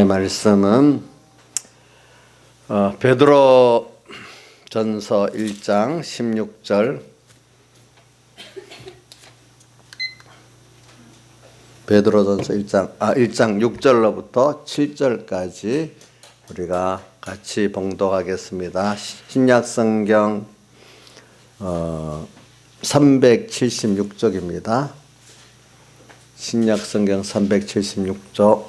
오늘의 말씀은 베드로 전서 1장 16절 베드로전서 1장 6절로부터 7절까지 우리가 같이 봉독하겠습니다. 신약성경 376쪽입니다. 신약성경 376쪽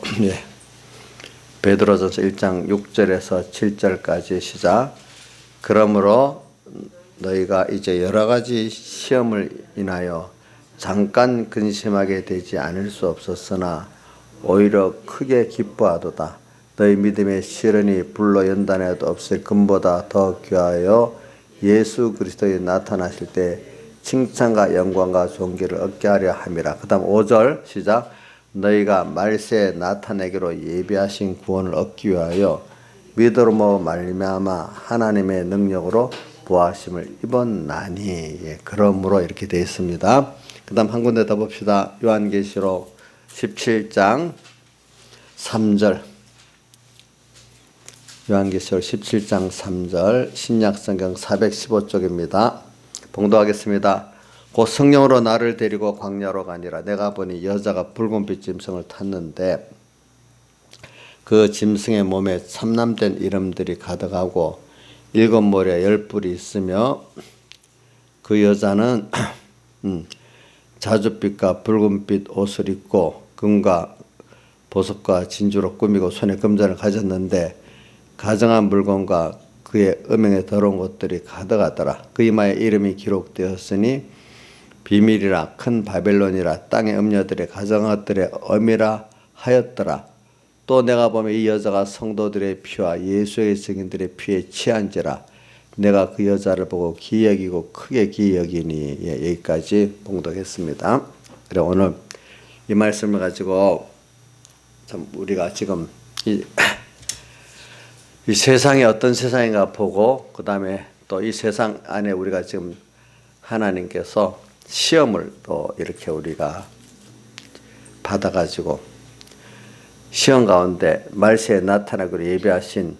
베드로전서 1장 6절에서 7절까지 시작. 그러므로 너희가 이제 여러 가지 시험을 인하여 잠깐 근심하게 되지 않을 수 없었으나 오히려 크게 기뻐하도다. 너희 믿음의 시련이 불로 연단해도 없을 금보다 더 귀하여 예수 그리스도에 나타나실 때 칭찬과 영광과 존귀를 얻게 하려 함이라. 그 다음 5절 시작. 너희가 말세에 나타내기로 예비하신 구원을 얻기 위하여 믿음으로 말미암아 하나님의 능력으로 부하심을 입었나니. 그러므로 이렇게 되어 있습니다. 그 다음 한 군데 더 봅시다. 요한계시록 17장 3절 요한계시록 17장 3절 신약성경 415쪽입니다. 봉독하겠습니다. 곧 성령으로 나를 데리고 광야로 가니라. 내가 보니 여자가 붉은빛 짐승을 탔는데 그 짐승의 몸에 참남된 이름들이 가득하고 7모리에 10뿔이 있으며 그 여자는 자줏빛과 붉은빛 옷을 입고 금과 보석과 진주로 꾸미고 손에 금잔을 가졌는데 가증한 물건과 그의 음행에 더러운 것들이 가득하더라. 그 이마에 이름이 기록되었으니 비밀이라 큰 바벨론이라 땅의 음녀들의 가증한 것들의 엄이라 하였더라. 또 내가 보면 이 여자가 성도들의 피와 예수의 증인들의 피에 취한지라. 내가 그 여자를 보고 기여기고 크게 기여기니. 여기까지 봉독했습니다. 그래 오늘 이 말씀을 가지고 참 우리가 지금 이 세상이 어떤 세상인가 보고 그 다음에 또 이 세상 안에 우리가 지금 하나님께서 시험을 또 이렇게 우리가 받아가지고 시험 가운데 말세에 나타나기로 예비하신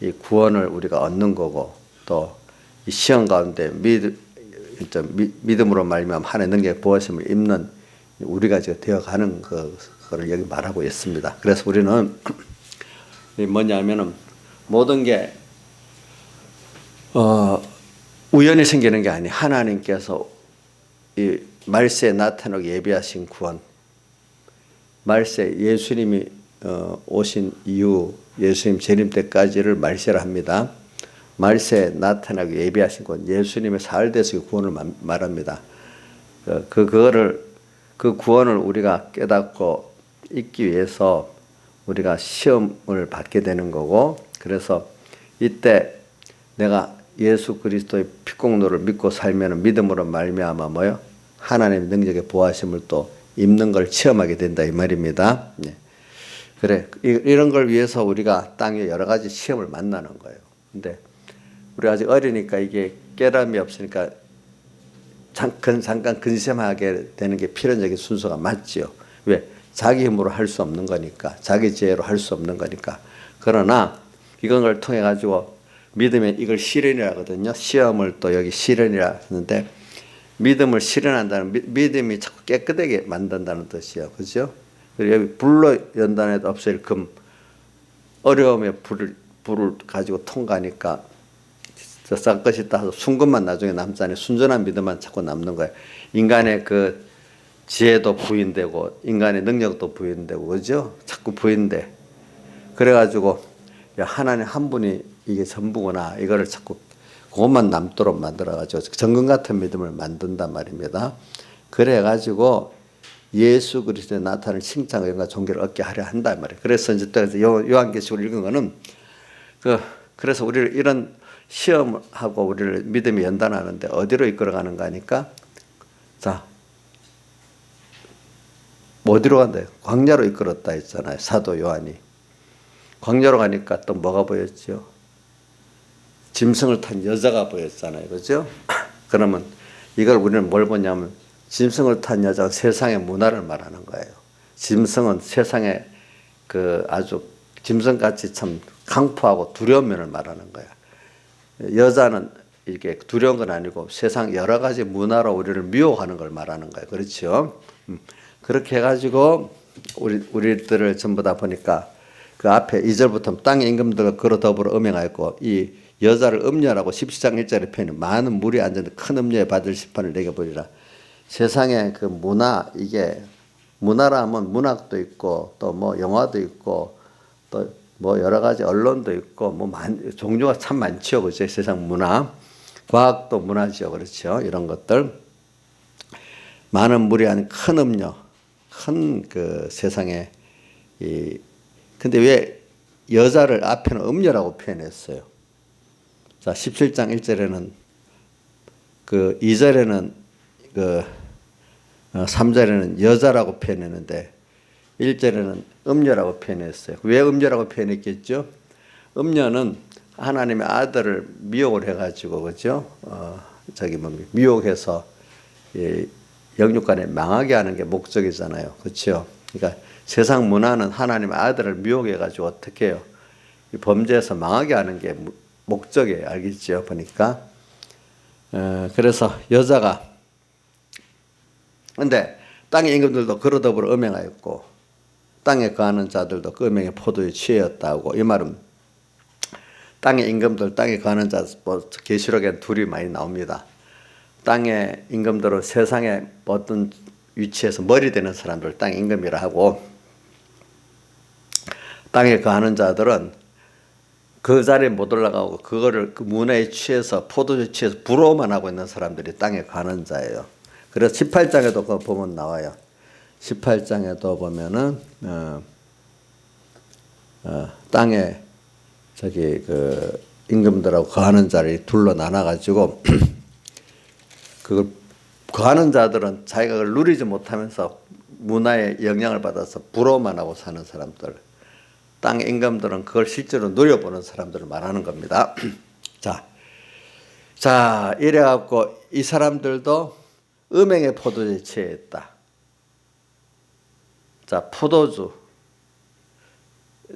이 구원을 우리가 얻는 거고 또 이 시험 가운데 믿음으로 말미암아 하나님의 능력의 보호심을 입는 우리가 지금 되어가는 그거를 여기 말하고 있습니다. 그래서 우리는 뭐냐면은 모든 게 우연히 생기는 게 아니 하나님께서 이 말세에 나타나고 예비하신 구원, 말세 예수님이 오신 이후 예수님 재림 때까지를 말세라 합니다. 말세에 나타나고 예비하신 구원, 예수님의 사흘대속의 구원을 말합니다. 그 구원을 우리가 깨닫고 있기 위해서 우리가 시험을 받게 되는 거고, 그래서 이때 내가 예수 그리스도의 피공로를 믿고 살면 믿음으로 말미암아 뭐요? 하나님의 능력의 보호하심을 또 입는 걸 체험하게 된다 이 말입니다. 그래 이런 걸 위해서 우리가 땅에 여러 가지 시험을 만나는 거예요. 근데 우리 아직 어리니까 이게 깨달음이 없으니까 잠깐 근심하게 되는 게 필연적인 순서가 맞지요. 왜? 자기 힘으로 할 수 없는 거니까, 자기 지혜로 할 수 없는 거니까. 그러나 이런 걸 통해 가지고 믿으면 이걸 실현이라 하거든요. 시험을 또 여기 실현이라 하는데 믿음을 실현한다는 믿음이 자꾸 깨끗하게 만든다는 뜻이에요. 그죠? 그리고 여기 불로 연단해도 없을 금, 어려움에 불을 가지고 통과하니까 쌀 것이 따서 순금만 나중에 남자니 순전한 믿음만 자꾸 남는 거예요. 인간의 그 지혜도 부인되고 인간의 능력도 부인되고 그죠? 자꾸 부인돼. 그래가지고 야, 하나님 한 분이 이게 전부구나. 이거를 자꾸 그것만 남도록 만들어가지고 정금 같은 믿음을 만든단 말입니다. 그래가지고 예수 그리스도의 나타나는 칭찬과 영광과 존귀를 얻게 하려 한단 말이에요. 그래서 이제 요한계시록을 읽은 거는 그래서 우리를 이런 시험하고 우리를 믿음이 연단하는데 어디로 이끌어가는가 하니까 자 어디로 간다? 광야로 이끌었다 했잖아요. 사도 요한이. 광야로 가니까 또 뭐가 보였죠? 짐승을 탄 여자가 보였잖아요. 그죠? 그러면 이걸 우리는 뭘 보냐면 짐승을 탄 여자가 세상의 문화를 말하는 거예요. 짐승은 세상의 그 아주 짐승같이 참 강포하고 두려운 면을 말하는 거야. 여자는 이렇게 두려운 건 아니고 세상 여러 가지 문화로 우리를 미혹하는 걸 말하는 거예요. 그렇죠? 그렇게 해가지고 우리들을 전부 다 보니까 그 앞에 2절부터 땅의 임금들과 그로 더불어 음행하였고 이 여자를 음녀라고 17장 1절에 표현해 많은 물이 앉은 큰 음녀에 받을 심판을 내게 보리라. 세상의 그 문화 이게 문화라 하면 문학도 있고 또 뭐 영화도 있고 또 뭐 여러 가지 언론도 있고 뭐 종류가 참 많죠. 그죠? 세상 문화. 과학도 문화죠. 그렇죠? 이런 것들. 많은 물이 아닌 큰 음료. 큰 그 세상에 근데 왜 여자를 앞에는 음녀라고 표현했어요? 자, 17장 1절에는 그 2절에는 그 3절에는 여자라고 표현했는데 1절에는 음녀라고 표현했어요. 왜 음녀라고 표현했겠죠? 음녀는 하나님의 아들을 미혹을 해가지고 그죠? 미혹해서 영육간에 망하게 하는 게 목적이잖아요. 그렇죠? 그러니까 세상 문화는 하나님의 아들을 미혹해가지고 어떻게 해요? 범죄에서 망하게 하는 게 목적이에요. 알겠죠? 보니까. 그래서 여자가 근데 땅의 임금들도 그로 더불어 음행하였고 땅에 거하는 자들도 그 음행의 포도에 취하였다고. 이 말은 땅의 임금들, 땅에 거하는 자, 뭐 계시록에 둘이 많이 나옵니다. 땅의 임금들은 세상에 어떤 위치에서 머리 되는 사람들 땅의 임금이라 하고 땅에 거하는 자들은 그 자리에 못 올라가고 그거를 그 문화에 취해서 포도주에 취해서 부러워만 하고 있는 사람들이 땅에 거하는 자예요. 그래서 18장에도 그거 보면 나와요. 18장에도 보면은 땅에 저기 그 임금들하고 거하는 자를 둘로 나눠가지고 그걸 거하는 자들은 자기가 그걸 누리지 못하면서 문화의 영향을 받아서 부러워만 하고 사는 사람들, 땅의 임금들은 그걸 실제로 누려보는 사람들을 말하는 겁니다. 자 이래갖고 이 사람들도 음행의 포도주에 취했다. 자, 포도주.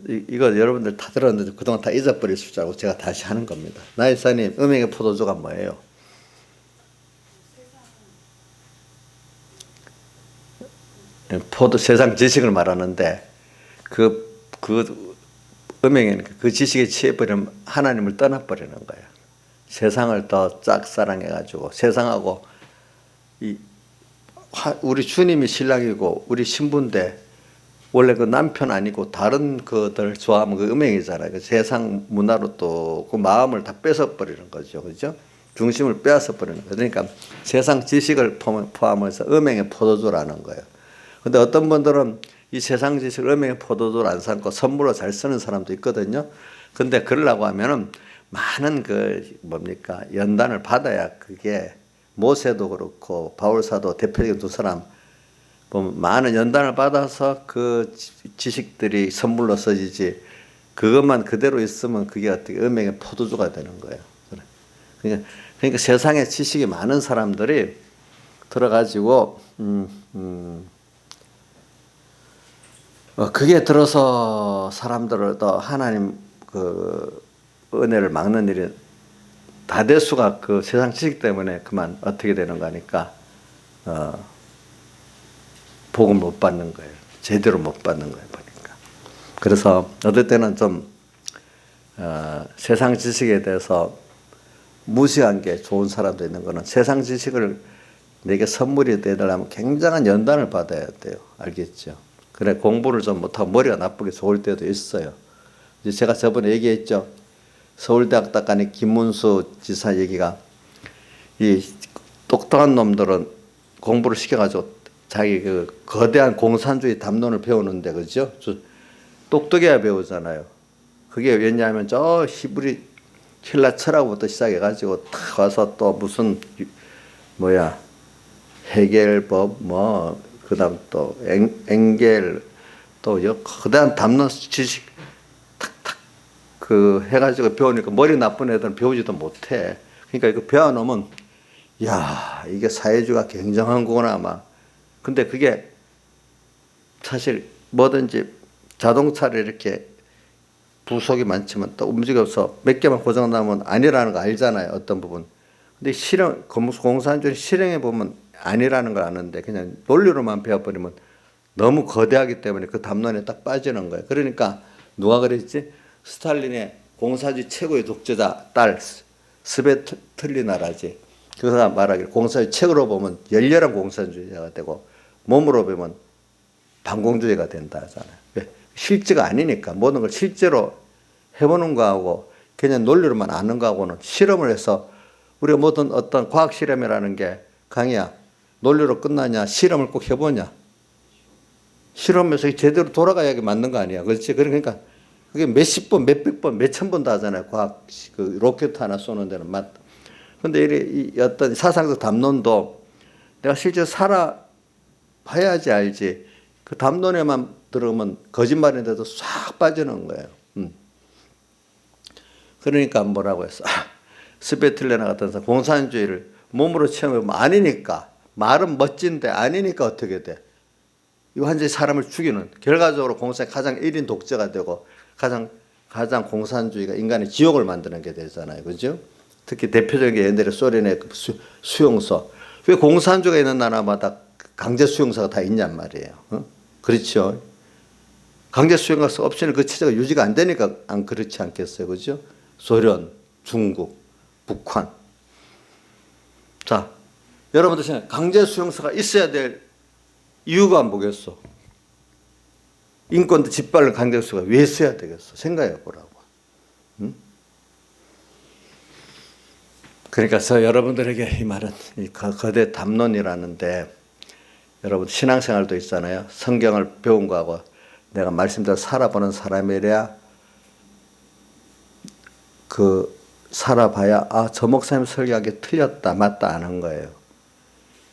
이거 여러분들 다 들었는데 그동안 다 잊어버릴 줄 알고 제가 다시 하는 겁니다. 나이사님, 음행의 포도주가 뭐예요? 세상 지식을 말하는데 그 음행에는 그 지식에 취해버리면 하나님을 떠나버리는 거예요. 세상을 더 짝사랑해가지고 세상하고 우리 주님이 신랑이고 우리 신부인데 원래 그 남편 아니고 다른 그들 좋아하면 그 음행이잖아요. 그 세상 문화로 또 그 마음을 다 뺏어버리는 거죠. 그죠? 중심을 빼앗아버리는 거예요. 그러니까 세상 지식을 포함해서 음행의 포도주라는 거예요. 근데 어떤 분들은 이 세상 지식을 음행의 포도주를 안 삼고 선물로 잘 쓰는 사람도 있거든요. 근데 그러려고 하면은 많은 연단을 받아야 그게 모세도 그렇고 바울사도 대표적인 두 사람 보면 많은 연단을 받아서 그 지식들이 선물로 써지지 그것만 그대로 있으면 그게 어떻게 음행의 포도주가 되는 거예요. 그러니까 세상에 지식이 많은 사람들이 들어가지고 그게 들어서 사람들을 더 하나님 그 은혜를 막는 일이 다대수가 그 세상 지식 때문에 그만 어떻게 되는 거니까 복을 못 받는 거예요. 제대로 못 받는 거예요. 보니까. 그래서 어떨 때는 좀 세상 지식에 대해서 무시한 게 좋은 사람도 있는 거는 세상 지식을 내게 선물이 되려면 굉장한 연단을 받아야 돼요. 알겠죠? 그래 공부를 좀 못하고 머리가 나쁘게 좋을 때도 있어요. 이제 제가 저번에 얘기했죠. 서울대학 닭간의 김문수 지사 얘기가 이 똑똑한 놈들은 공부를 시켜가지고 자기 그 거대한 공산주의 담론을 배우는데 그죠? 똑똑해야 배우잖아요. 그게 왜냐하면 저 히브리 힐라 철학부터 시작해가지고 탁 와서 또 무슨 해겔법 그다음 또 엥겔 또 거대한 담론 지식 탁탁 그 해가지고 배우니까 머리 나쁜 애들은 배우지도 못해. 그러니까 이거 배워놓으면 야 이게 사회주의가 굉장한 거구나 아마. 근데 그게 사실 뭐든지 자동차를 이렇게 부속이 많지만 또 움직여서 몇 개만 고장나면 아니라는 거 알잖아요. 어떤 부분. 근데 실행, 공산주의 실행해 보면 아니라는 걸 아는데 그냥 논리로만 배워버리면 너무 거대하기 때문에 그 담론에 딱 빠지는 거예요. 그러니까 누가 그랬지? 스탈린의 공산주의 최고의 독재자 딸 스베틀리나라지. 그 사람 말하기를 공산주의 책으로 보면 열렬한 공산주의자가 되고 몸으로 보면 반공주의가 된다 하잖아요. 왜? 실제가 아니니까 모든 걸 실제로 해보는 거하고 그냥 논리로만 아는 거하고는 실험을 해서 우리가 모든 어떤 과학 실험이라는 게 강의야 논리로 끝나냐 실험을 꼭 해보냐 실험에서 제대로 돌아가야 맞는 거 아니야. 그렇지? 그러니까 그게 몇십 번, 몇백 번, 몇천 번도 하잖아요. 과학 그 로켓 하나 쏘는 데는 맞다. 근데 이 어떤 사상적 담론도 내가 실제 살아봐야지 알지. 그 담론에만 들어오면 거짓말인데도 싹 빠지는 거예요. 그러니까 뭐라고 했어? 스베틀레나 같은 사람 공산주의를 몸으로 체험해보면 아니니까 말은 멋진데 아니니까 어떻게 돼? 이 완전히 사람을 죽이는 결과적으로 공산이 가장 1인 독재가 되고 가장 공산주의가 인간의 지옥을 만드는 게 되잖아요. 그죠? 특히 대표적인 게 옛날에 소련의 그 수용소. 왜 공산주의가 있는 나라마다 강제 수용소가 다 있냔 말이에요. 어? 그렇죠. 강제 수용소 없이는 그 체제가 유지가 안 되니까 안 그렇지 않겠어요. 그죠? 소련, 중국, 북한. 자, 여러분들 생각해. 강제 수용소가 있어야 될 이유가 뭐겠어? 인권도 짓밟는 강제 수용소가 왜 있어야 되겠어? 생각해 보라고. 응? 그러니까 여러분들에게 이 말은 이 거대 담론이라는데 여러분 신앙생활도 있잖아요. 성경을 배운 거하고 내가 말씀대로 살아보는 사람이래야 그 살아봐야 저 목사님 설교한 게 틀렸다 맞다 안 한 거예요.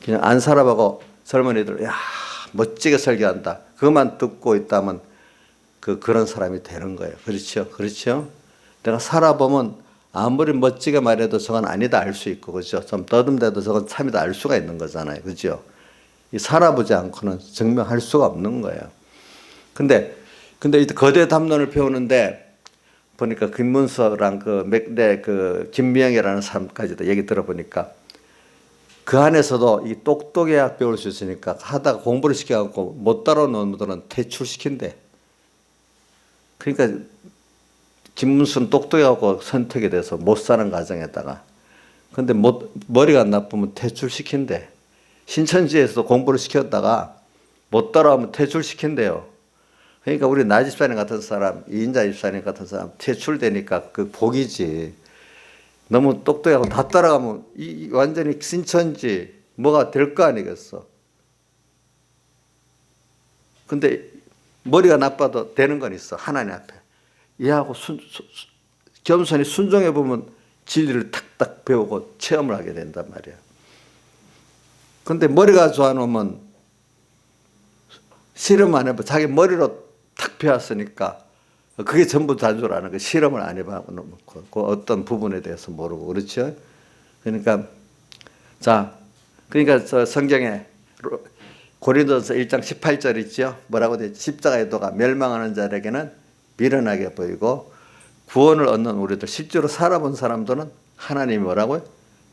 그냥 안 살아보고 젊은이들 야 멋지게 설교한다 그것만 듣고 있다면 그런 사람이 되는 거예요. 그렇죠? 그렇죠? 내가 살아보면 아무리 멋지게 말해도 저건 아니다 알 수 있고 그렇죠? 좀 떠듬대도 저건 참이다 알 수가 있는 거잖아요. 그렇죠? 이 살아보지 않고는 증명할 수가 없는 거예요. 근데 이 거대 담론을 배우는데 보니까 김문서랑 그 김미영이라는 사람까지도 얘기 들어보니까 그 안에서도 이 똑똑해야 배울 수 있으니까 하다가 공부를 시켜갖고 못 따라오는 놈들은 퇴출시킨대. 그러니까 김문수는 똑똑해갖고 선택이 돼서 못 사는 가정에다가 근데 머리가 나쁘면 퇴출시킨대. 신천지에서도 공부를 시켰다가 못 따라오면 퇴출시킨대요. 그러니까 우리 나 집사님 같은 사람, 이인자 집사님 같은 사람 퇴출되니까 그 복이지. 너무 똑똑하고 다 따라가면 완전히 신천지 뭐가 될 거 아니겠어. 근데 머리가 나빠도 되는 건 있어. 하나님 앞에. 얘하고 겸손히 순종해 보면 진리를 탁탁 배우고 체험을 하게 된단 말이야. 근데 머리가 좋아놓으면 실험 안 해봐. 자기 머리로 탁 배웠으니까 그게 전부 다 줄 아는 거. 실험을 안 해봐놓고 그 어떤 부분에 대해서 모르고 그렇죠. 그러니까 그러니까 성경에 고린도서 1장 18절 있죠. 뭐라고 되어 있죠? 십자가의 도가 멸망하는 자에게는 미련하게 보이고 구원을 얻는 우리들 실제로 살아본 사람들은 하나님이 뭐라고요?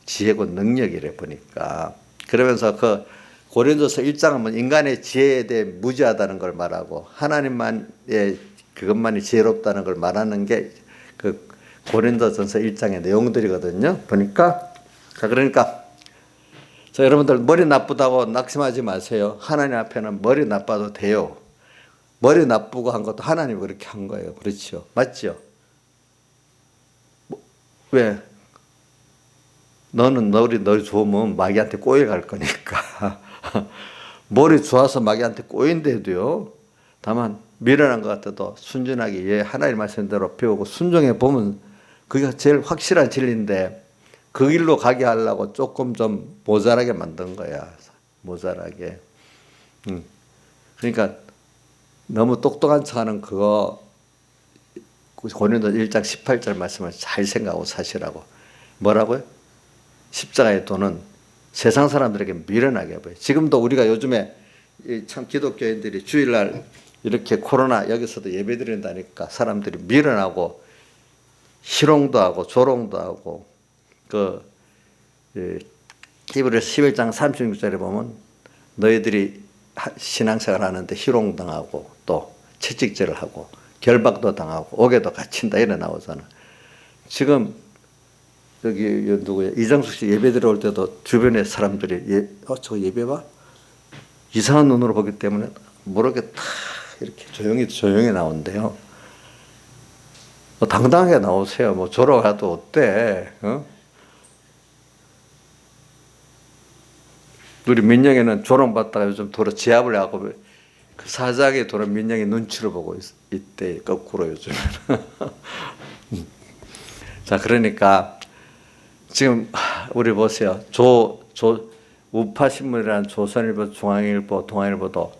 지혜고 능력이래 보니까. 그러면서 그 고린도서 1장은 인간의 지혜에 대해 무지하다는 걸 말하고 하나님만의 그것만이 지혜롭다는 걸 말하는 게 그 고린도전서 1장의 내용들이거든요. 보니까 그러니까 여러분들 머리 나쁘다고 낙심하지 마세요. 하나님 앞에는 머리 나빠도 돼요. 머리 나쁘고 한 것도 하나님이 그렇게 한 거예요. 그렇죠? 맞죠? 왜? 너는 머리 좋으면 마귀한테 꼬여갈 거니까. 머리 좋아서 마귀한테 꼬인데도요. 다만 미련한 것 같아도 순전하게 하나님 말씀대로 배우고 순종해 보면 그게 제일 확실한 진리인데 그 길로 가게 하려고 조금 좀 모자라게 만든 거야. 모자라게. 그러니까 너무 똑똑한 척하는 그거 고린도 1장 18절 말씀을 잘 생각하고 사시라고. 뭐라고요? 십자가의 도는 세상 사람들에게 미련하게 보여요. 지금도 우리가 요즘에 참 기독교인들이 주일날 이렇게 코로나 여기서도 예배 드린다니까 사람들이 밀어나고 희롱도 하고 조롱도 하고 히브리서 11장 36절에 보면 너희들이 신앙생활 하는데 희롱당하고 또 채찍질을 하고 결박도 당하고 옥에도 갇힌다 이래 나오잖아. 지금 여기 누구야 이정숙 씨 예배 들어올 때도 주변에 사람들이 저 예배 봐? 이상한 눈으로 보기 때문에 모르게 다 이렇게 조용히 나온대요. 당당하게 나오세요. 뭐 졸어 가도 어때? 우리 민영이는 조롱받다가 요즘 도로 지압을 하고 그 사장이 도로 민영이 눈치를 보고 있대. 거꾸로 요즘에는. 자, 그러니까 지금 우리 보세요. 우파신문이라는 조선일보, 중앙일보, 동아일보도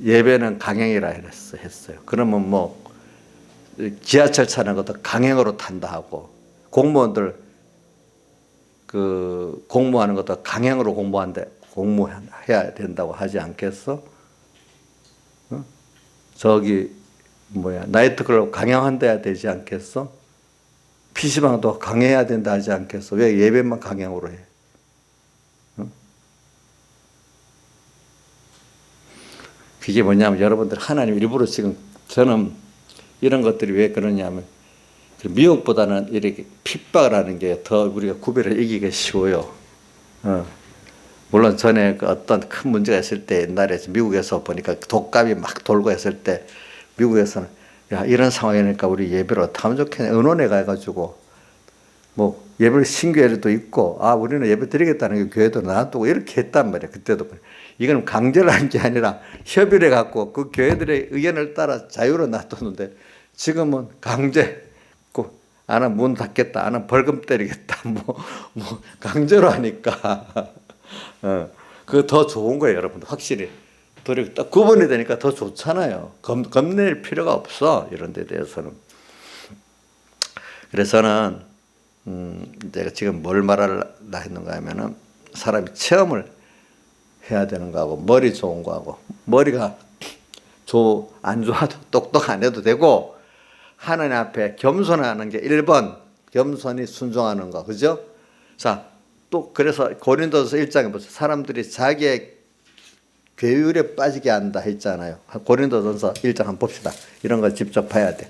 예배는 강행이라 했어요. 그러면 뭐 지하철 타는 것도 강행으로 탄다 하고 공무원들 공무하는 것도 강행으로 공무해야 된다고 하지 않겠어? 저기 나이트클럽 강행한대야 되지 않겠어? PC방도 강행해야 된다 하지 않겠어? 왜 예배만 강행으로 해? 그게 뭐냐면 여러분들 하나님 일부러 지금 저는 이런 것들이 왜 그러냐면 미혹보다는 이렇게 핍박을 하는 게 더 우리가 구별을 이기기 쉬워요. 물론 전에 어떤 큰 문제가 있을 때 옛날에 미국에서 보니까 독감이 막 돌고 했을 때 미국에서는 야 이런 상황이니까 우리 예배를 어떻게 하면 좋겠냐 의논회 가가지고 뭐 예배를 신교회도 있고 우리는 예배 드리겠다는 게 교회도 놔두고 이렇게 했단 말이야. 그때도 이건 강제를 한 게 아니라 협의를 해갖고 그 교회들의 의견을 따라 자유로 놔두는데 지금은 강제 안 하면 문 닫겠다 안 하면 벌금 때리겠다 뭐 강제로 하니까 그거 더 좋은 거예요. 여러분 확실히 딱 구분이 되니까 더 좋잖아요. 겁낼 필요가 없어 이런 데 대해서는. 그래서는 내가 지금 뭘 말하려 했는가 하면은 사람이 체험을 해야 되는 거하고 머리 좋은 거하고 머리가 안 좋아도 똑똑 안 해도 되고 하나님 앞에 겸손하는 게 1번 겸손히 순종하는 거 그죠? 자, 또 그래서 고린도서 1장에 보세요. 사람들이 자기의 괴율에 빠지게 한다 했잖아요. 고린도전서 1장 한번 봅시다. 이런 거 직접 봐야 돼.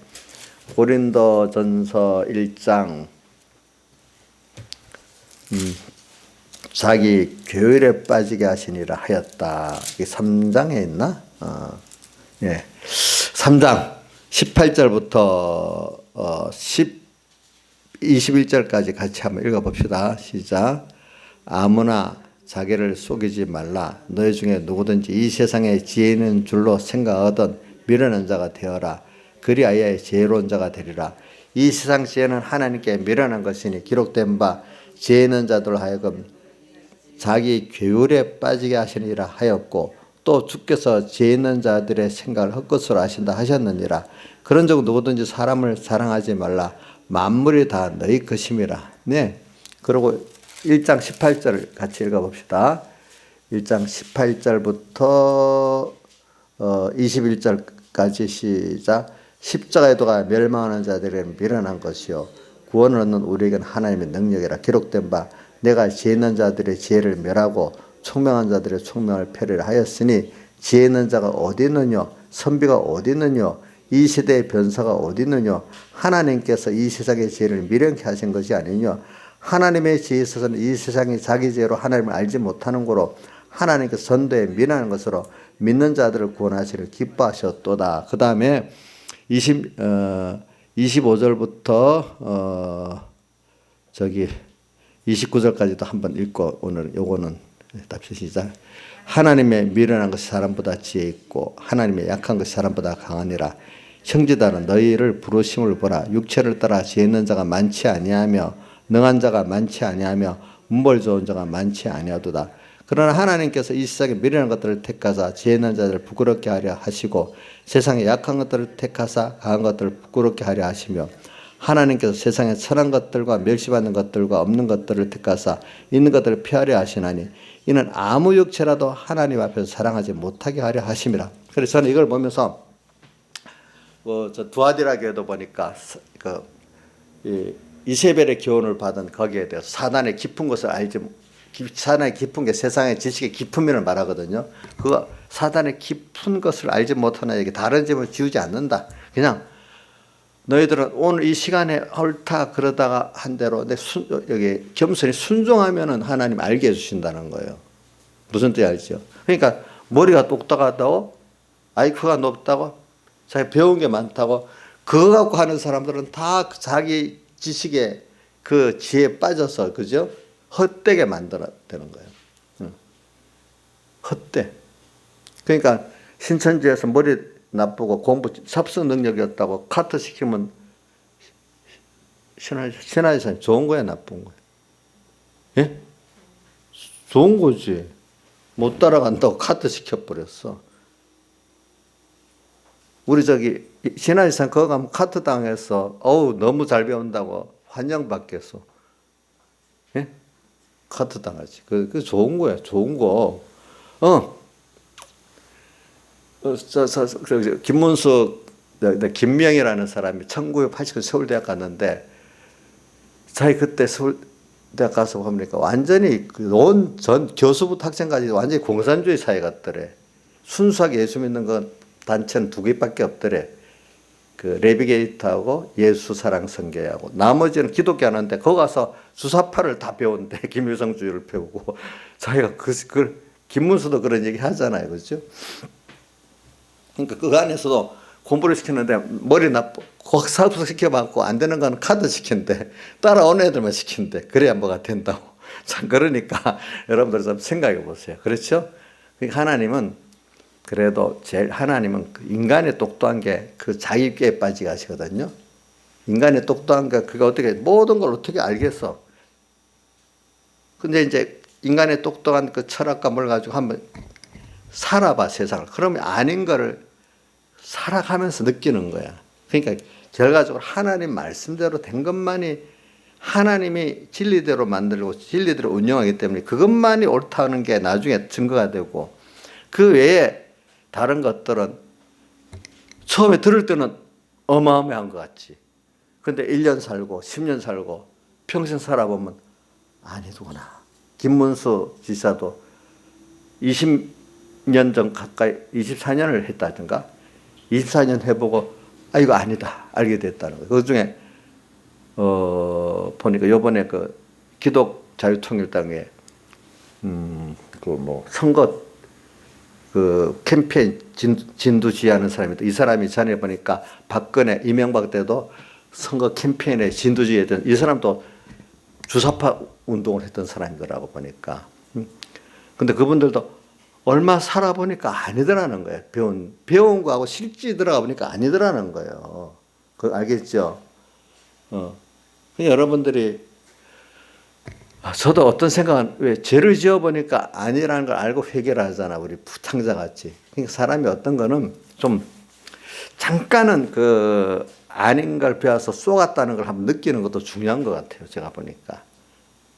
고린도전서 1장 자기 괴율에 빠지게 하시니라 하였다. 이게 3장에 있나? 예. 3장 18절부터 21절까지 같이 한번 읽어봅시다. 시작. 아무나 자기를 속이지 말라. 너희 중에 누구든지 이 세상에 지혜 있는 줄로 생각하던 미련한 자가 되어라. 그리하여 지혜로운 자가 되리라. 이 세상 지혜는 하나님께 미련한 것이니 기록된 바 지혜 있는 자들 하여금 자기 괴율에 빠지게 하시니라 하였고 또 주께서 지혜 있는 자들의 생각을 헛것으로 하신다 하셨느니라. 그런즉 누구든지 사람을 사랑하지 말라. 만물이 다 너희 것임이라. 네. 그리고 1장 18절을 같이 읽어봅시다. 1장 18절부터 21절까지 시작. 십자가의 도가 멸망하는 자들에게는 미련한 것이요 구원을 얻는 우리에게는 하나님의 능력이라. 기록된 바 내가 지혜 있는 자들의 지혜를 멸하고 총명한 자들의 총명을 패를 하였으니 지혜 있는 자가 어디 있느냐 선비가 어디 있느냐 이 시대의 변사가 어디 있느냐 하나님께서 이 세상의 지혜를 미련케 하신 것이 아니냐 하나님의 지혜에 있어서는 이 세상이 자기 지혜로 하나님을 알지 못하는 거로 하나님께서 전도에 미련한 것으로 믿는 자들을 구원하시를 기뻐하셨도다. 그 다음에 25절부터 29절까지도 한번 읽고 오늘 요거는 답시 시작. 하나님의 미련한 것이 사람보다 지혜 있고 하나님의 약한 것이 사람보다 강하니라. 형제들아 너희를 부르심을 보라. 육체를 따라 지혜 있는 자가 많지 아니하며 능한 자가 많지 아니하며 문벌 좋은 자가 많지 아니하도다. 그러나 하나님께서 이 세상에 미련한 것들을 택하사 지혜 있는 자들을 부끄럽게 하려 하시고 세상에 약한 것들을 택하사 강한 것들을 부끄럽게 하려 하시며 하나님께서 세상에 선한 것들과 멸시받는 것들과 없는 것들을 택하사 있는 것들을 폐하려 하시나니 이는 아무 육체라도 하나님 앞에서 사랑하지 못하게 하려 하심이라. 그래서 저는 이걸 보면서 저 두아디라교에도 보니까 이세벨의 교훈을 받은 거기에 대해서 사단의 깊은 것을 사단의 깊은 게 세상의 지식의 깊은 면을 말하거든요. 그 사단의 깊은 것을 알지 못하나 여기 다른 점을 지우지 않는다. 그냥 너희들은 오늘 이 시간에 옳다 그러다가 한 대로 여기 겸손히 순종하면은 하나님 알게 해주신다는 거예요. 무슨 뜻인지 알죠? 그러니까 머리가 똑똑하다고, IQ가 높다고, 자기 배운 게 많다고, 그거 갖고 하는 사람들은 다 자기 지식에 그 지혜에 빠져서, 그죠? 헛되게 만들어야 되는 거예요. 헛돼. 그러니까 신천지에서 머리 나쁘고 공부 삽성 능력이 없다고 카트 시키면 신하에서는 좋은 거야, 나쁜 거야? 예? 좋은 거지. 못 따라간다고 카트 시켜버렸어. 우리 신하에서는 그거 가면 카트 당해서 너무 잘 배운다고 환영받겠어. 예? 카트 당하지. 그 좋은 거야, 좋은 거. 김문수, 김명이라는 사람이 1980년 서울대학 갔는데, 자기 그때 서울대학 가서 보니까 완전히 전 교수부터 학생까지 완전히 공산주의 사회 같더래. 순수하게 예수 믿는 건 단체는 두 개밖에 없더래. 그 내비게이터하고 예수사랑성교회하고, 나머지는 기독교 하는데 거기 가서 주사파를 다 배운대. 김일성주의를 배우고. 자기가 김문수도 그런 얘기 하잖아요, 그렇죠? 그러니까 그 안에서도 공부를 시키는데 머리 나쁘고 사업소 시켜봤고 안 되는 건 카드 시킨대. 따라오는 애들만 시킨대. 그래야 뭐가 된다고. 참 그러니까 여러분들 좀 생각해 보세요. 그렇죠? 하나님은 그래도 하나님은 인간의 똑똑한 게 그 자기께 빠지게 하시거든요. 인간의 똑똑한 게 그가 어떻게 모든 걸 어떻게 알겠어. 근데 이제 인간의 똑똑한 그 철학과 뭘 가지고 한번 살아봐, 세상을. 그러면 아닌 거를 살아가면서 느끼는 거야. 그러니까 결과적으로 하나님 말씀대로 된 것만이 하나님이 진리대로 만들고 진리대로 운영하기 때문에 그것만이 옳다는 게 나중에 증거가 되고, 그 외에 다른 것들은 처음에 들을 때는 어마어마한 것 같지. 근데 1년 살고 10년 살고 평생 살아보면 아니더구나. 김문수 지사도 20년 전 가까이 24년을 했다든가 24년 해보고 이거 아니다 알게 됐다는 거예요. 그 중에 보니까 요번에 그 기독자유통일당에 선거 그 캠페인 진두지휘하는 사람이, 이 사람이 전에 보니까 박근혜, 이명박 때도 선거 캠페인에 진두지휘했던, 이 사람도 주사파 운동을 했던 사람이더라고 보니까. 근데 그분들도 얼마 살아보니까 아니더라는 거예요. 배운 거하고 실제 들어가 보니까 아니더라는 거예요. 알겠죠? 여러분들이, 저도 어떤 생각은, 왜 죄를 지어보니까 아니라는 걸 알고 회개를 하잖아. 우리 부탕자같이. 그러니까 사람이 어떤 거는 좀 잠깐은 아닌 걸 배워서 쏘갔다는 걸 한번 느끼는 것도 중요한 것 같아요. 제가 보니까.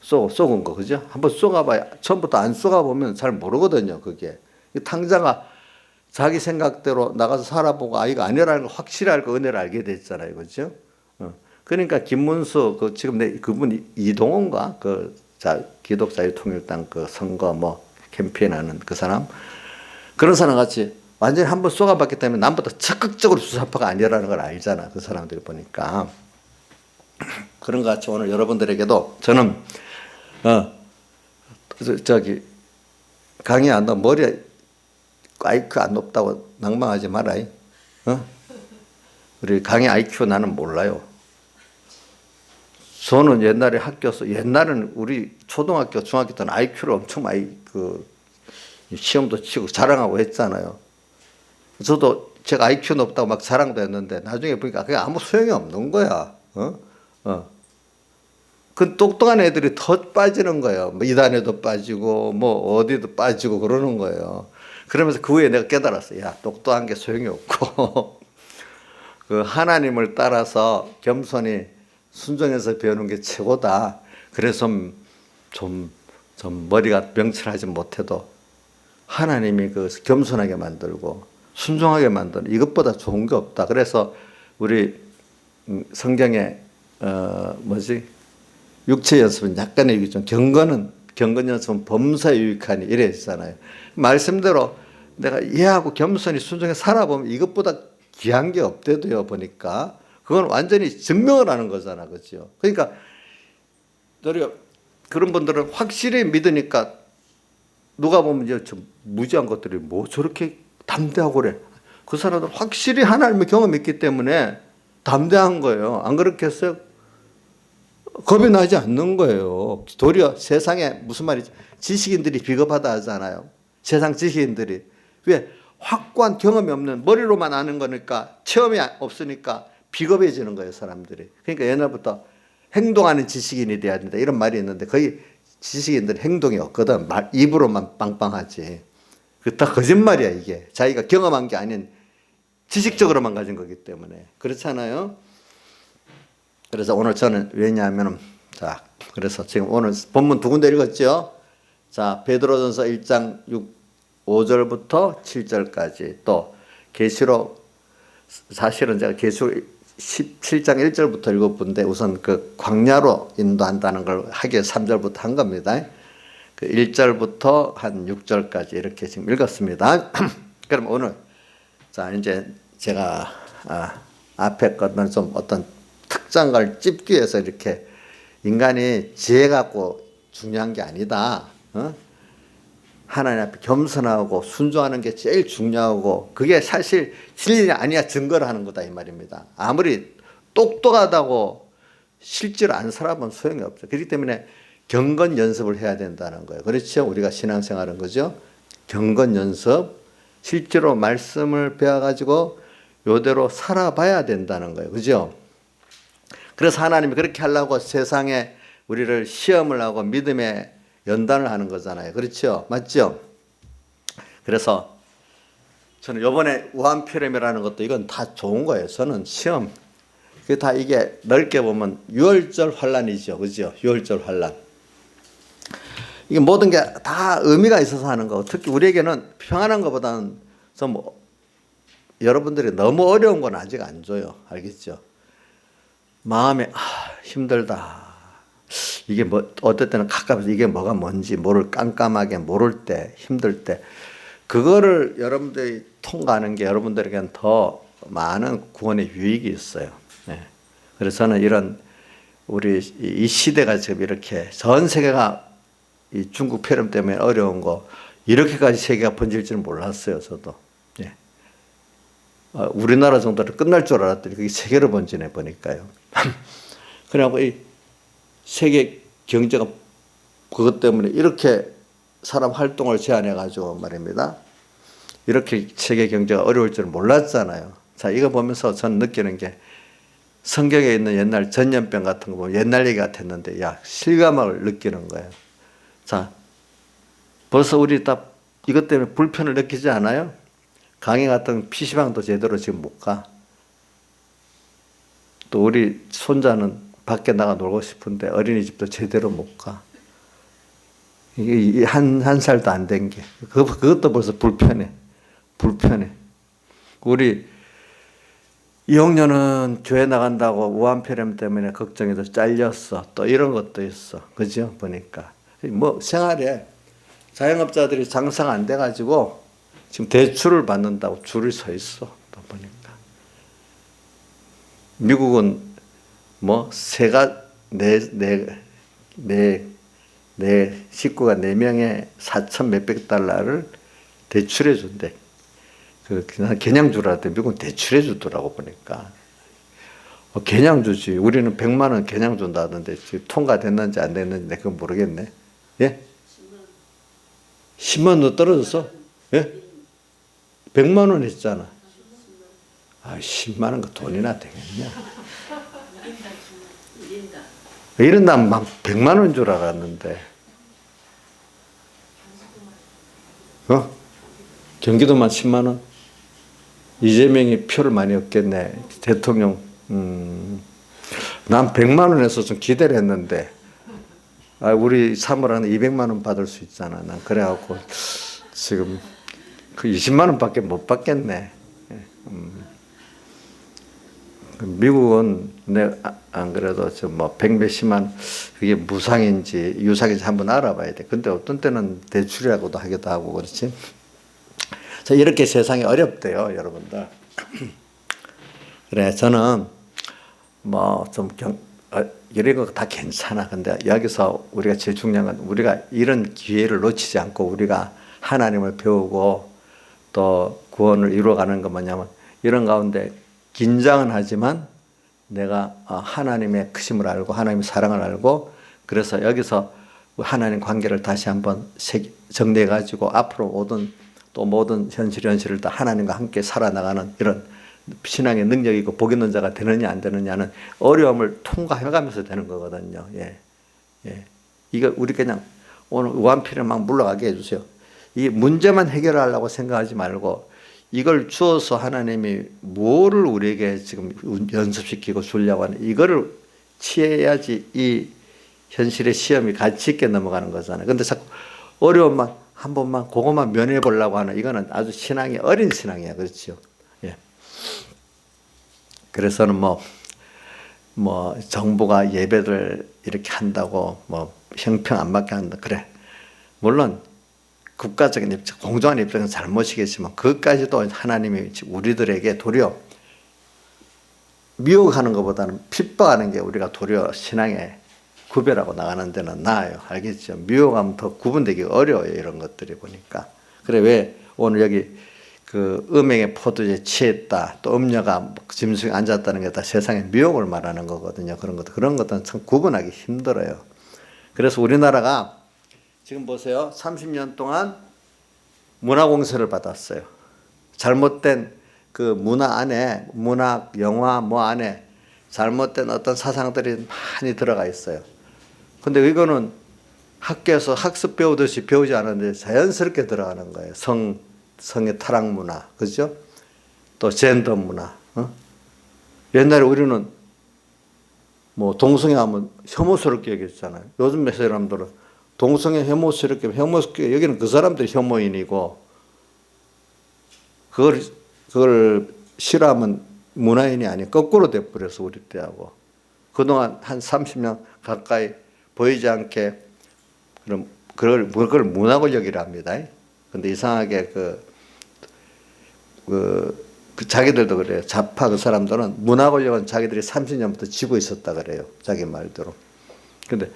쏘은 거, 그죠? 한번 쏘가봐야, 처음부터 안 쏘가보면 잘 모르거든요, 그게. 탕자가 자기 생각대로 나가서 살아보고, 이거 아니라는 걸 확실히 알고 은혜를 알게 됐잖아요, 그죠? 그러니까 김문수, 지금 그분 이동원가? 기독자유통일당 선거 캠페인 하는 그 사람? 그런 사람 같이 완전히 한번 쏘가봤기 때문에 남보다 적극적으로 주사파가 아니라는 걸 알잖아, 그 사람들이 보니까. 그런 것 같이 오늘 여러분들에게도 저는 강의 안 넣어 머리 IQ 안 높다고 낭망하지 마라. 우리 강의 IQ 나는 몰라요. 저는 옛날에 옛날에는 우리 초등학교, 중학교 때는 IQ를 엄청 많이 시험도 치고 자랑하고 했잖아요. 저도 제가 IQ 높다고 막 자랑도 했는데 나중에 보니까 그게 아무 소용이 없는 거야. 그 똑똑한 애들이 더 빠지는 거예요. 이단에도 빠지고 어디도 빠지고 그러는 거예요. 그러면서 그 후에 내가 깨달았어요. 야, 똑똑한 게 소용이 없고 그 하나님을 따라서 겸손히 순종해서 배우는 게 최고다. 그래서 좀 머리가 명철하지 못해도 하나님이 겸손하게 만들고 순종하게 만드는 이것보다 좋은 게 없다. 그래서 우리 성경에 육체 연습은 약간의 유익 좀 경건 연습은 범사에 유익하니 이래 있잖아요. 말씀대로 내가 이해하고 겸손히 순종해 살아보면 이것보다 귀한 게 없대도요. 보니까 그건 완전히 증명을 하는 거잖아, 그렇죠? 그러니까 우리가 그런 분들은 확실히 믿으니까 누가 보면 이제 저 무지한 것들이 뭐 저렇게 담대하고 그래. 그 사람들 확실히 하나님의 경험이 있기 때문에 담대한 거예요. 안 그렇게 했어요? 겁이 나지 않는 거예요. 도리어 세상에 무슨 말이지? 지식인들이 비겁하다 하잖아요. 세상 지식인들이. 왜? 확고한 경험이 없는 머리로만 아는 거니까 체험이 없으니까 비겁해지는 거예요, 사람들이. 그러니까 옛날부터 행동하는 지식인이 돼야 된다 이런 말이 있는데 거의 지식인들은 행동이 없거든. 입으로만 빵빵하지. 그 다 거짓말이야 이게. 자기가 경험한 게 아닌 지식적으로만 가진 거기 때문에. 그렇잖아요. 그래서 오늘 저는 왜냐하면 자 그래서 지금 오늘 본문 두 군데 읽었죠. 자 베드로전서 1장 5절부터 7절까지 또 계시록 사실은 제가 계시록 17장 1절부터 읽어본데 우선 그 광야로 인도한다는 걸 하기에 3절부터 한 겁니다. 그 1절부터 한 6절까지 이렇게 지금 읽었습니다. 그럼 오늘 자 이제 제가 앞에 것은 좀 어떤 특장을 찝기 위해서 이렇게 인간이 지혜 갖고 중요한 게 아니다. 하나님 앞에 겸손하고 순종하는 게 제일 중요하고 그게 사실 진리 아니야 증거를 하는 거다 이 말입니다. 아무리 똑똑하다고 실제로 안 살아보면 소용이 없죠. 그렇기 때문에 경건 연습을 해야 된다는 거예요. 그렇죠? 우리가 신앙생활은 거죠. 경건 연습, 실제로 말씀을 배워가지고 요대로 살아봐야 된다는 거예요. 그죠? 그래서 하나님이 그렇게 하려고 세상에 우리를 시험을 하고 믿음의 연단을 하는 거잖아요. 그렇죠? 맞죠? 그래서 저는 이번에 우한표렴이라는 것도 이건 다 좋은 거예요. 저는 시험. 그게 다 이게 넓게 보면 유월절 환란이죠. 그죠? 유월절 환란. 이게 모든 게 다 의미가 있어서 하는 거고 특히 우리에게는 평안한 것보다는 좀 여러분들이 너무 어려운 건 아직 안 줘요. 알겠죠? 마음에 힘들다. 이게 뭐 어떨 때는 가까워서 이게 뭐가 뭔지 깜깜하게 모를 때 힘들 때 그거를 여러분들이 통과하는 게 여러분들에게는 더 많은 구원의 유익이 있어요. 네. 그래서 저는 이런 우리 이 시대가 지금 이렇게 전 세계가 이 중국 폐렴 때문에 어려운 거 이렇게까지 세계가 번질 줄은 몰랐어요. 저도. 예. 우리나라 정도로 끝날 줄 알았더니 그게 세계로 번지네 보니까요. 그래갖고 이 세계 경제가 그것 때문에 이렇게 사람 활동을 제한해가지고 말입니다. 이렇게 세계 경제가 어려울 줄은 몰랐잖아요. 자, 이거 보면서 저는 느끼는 게 성경에 있는 옛날 전염병 같은 거 보면 옛날 얘기 같았는데 야, 실감을 느끼는 거예요. 자, 벌써 우리 딱 이것 때문에 불편을 느끼지 않아요? 강의 같은 PC방도 제대로 지금 못 가. 또 우리 손자는 밖에 나가 놀고 싶은데 어린이집도 제대로 못 가. 이게 한 살도 안 된 게. 그것도 벌써 불편해. 우리 이홍년은 교회 나간다고 우한폐렴 때문에 걱정해서 잘렸어. 또 이런 것도 있어. 그죠? 보니까. 뭐 생활에 자영업자들이 장사가 안 돼가지고 지금 대출을 받는다고 줄을 서 있어. 또 보니까. 미국은 뭐 내 식구가 4명에 4천 몇백 달러를 대출해 준대. 그냥 주라는데 미국은 대출해 주더라고 보니까. 그냥 주지. 우리는 100만 원 그냥 준다던데 지금 통과됐는지 안 됐는지 내가 그건 모르겠네. 예? 10만 원 떨어졌어? 예? 100만 원 했잖아. 10만 원 그 돈이나 되겠냐? 이런다면 막 100만 원인 줄 알았는데. 경기도만 10만 원? 이재명이 표를 많이 얻겠네. 대통령. 난 100만 원에서 좀 기대를 했는데 우리 사모라는 200만 원 받을 수 있잖아. 난 그래갖고 지금 그 20만 원밖에 못 받겠네. 미국은 안 그래도 뭐 백몇십만 그게 무상인지 유상인지 한번 알아봐야 돼. 근데 어떤 때는 대출이라고도 하기도 하고 그렇지. 자, 이렇게 세상이 어렵대요, 여러분들. 그래, 저는 뭐 좀 이런 거 다 괜찮아. 근데 여기서 우리가 제일 중요한 건 우리가 이런 기회를 놓치지 않고 우리가 하나님을 배우고 또 구원을 이루어가는 건 뭐냐면 이런 가운데 긴장은 하지만 내가 하나님의 크심을 알고 하나님의 사랑을 알고 그래서 여기서 하나님 관계를 다시 한번 정리해 가지고 앞으로 모든 현실을 다 하나님과 함께 살아나가는 이런 신앙의 능력이고 복 있는 자가 되느냐 안 되느냐는 어려움을 통과해가면서 되는 거거든요. 예. 이거 우리 그냥 오늘 우한필을 막 물러가게 해주세요. 이 문제만 해결하려고 생각하지 말고 이걸 주어서 하나님이 뭐를 우리에게 지금 연습시키고 주려고 하는 이거를 취해야지 이 현실의 시험이 가치 있게 넘어가는 거잖아요. 근데 자꾸 어려움만 한 번만 그것만 면해 보려고 하는 이거는 아주 신앙이 어린 신앙이야. 그렇죠. 예. 그래서는 뭐 정부가 예배를 이렇게 한다고 뭐 형평 안 맞게 한다. 그래. 물론 국가적인 입장, 공정한 입장은 잘못이겠지만 그것까지도 하나님이 우리들에게 도리어 미혹하는 것보다는 핍박하는 게 우리가 도리어 신앙의 구별하고 나가는 데는 나아요. 알겠죠? 미혹하면 더 구분되기 어려워요. 이런 것들이 보니까. 그래 왜 오늘 여기 그 음행의 포도주에 취했다. 또 음녀가 짐승에 앉았다는 게 다 세상의 미혹을 말하는 거거든요. 그런 것들은 참 구분하기 힘들어요. 그래서 우리나라가 지금 보세요. 30년 동안 문화공세를 받았어요. 잘못된 그 문화 안에, 문학, 영화 뭐 안에 잘못된 어떤 사상들이 많이 들어가 있어요. 근데 이거는 학교에서 학습 배우듯이 배우지 않았는데 자연스럽게 들어가는 거예요. 성의 타락 문화, 그죠? 또 젠더 문화. 옛날에 우리는 뭐 동성애 하면 혐오스럽게 여겼잖아요. 요즘 사람들은 동성애 혐오스럽게 여기는 그 사람들이 혐오인이고 그걸 싫어하면 문화인이 아닌 거꾸로 돼버려서 우리 때하고 그동안 한 30년 가까이 보이지 않게 그걸 문화를 여기라 합니다. 근데 이상하게 자기들도 그래요. 좌파 그 사람들은 문화 권력은 자기들이 30년부터 쥐고 있었다 그래요. 자기 말대로. 근데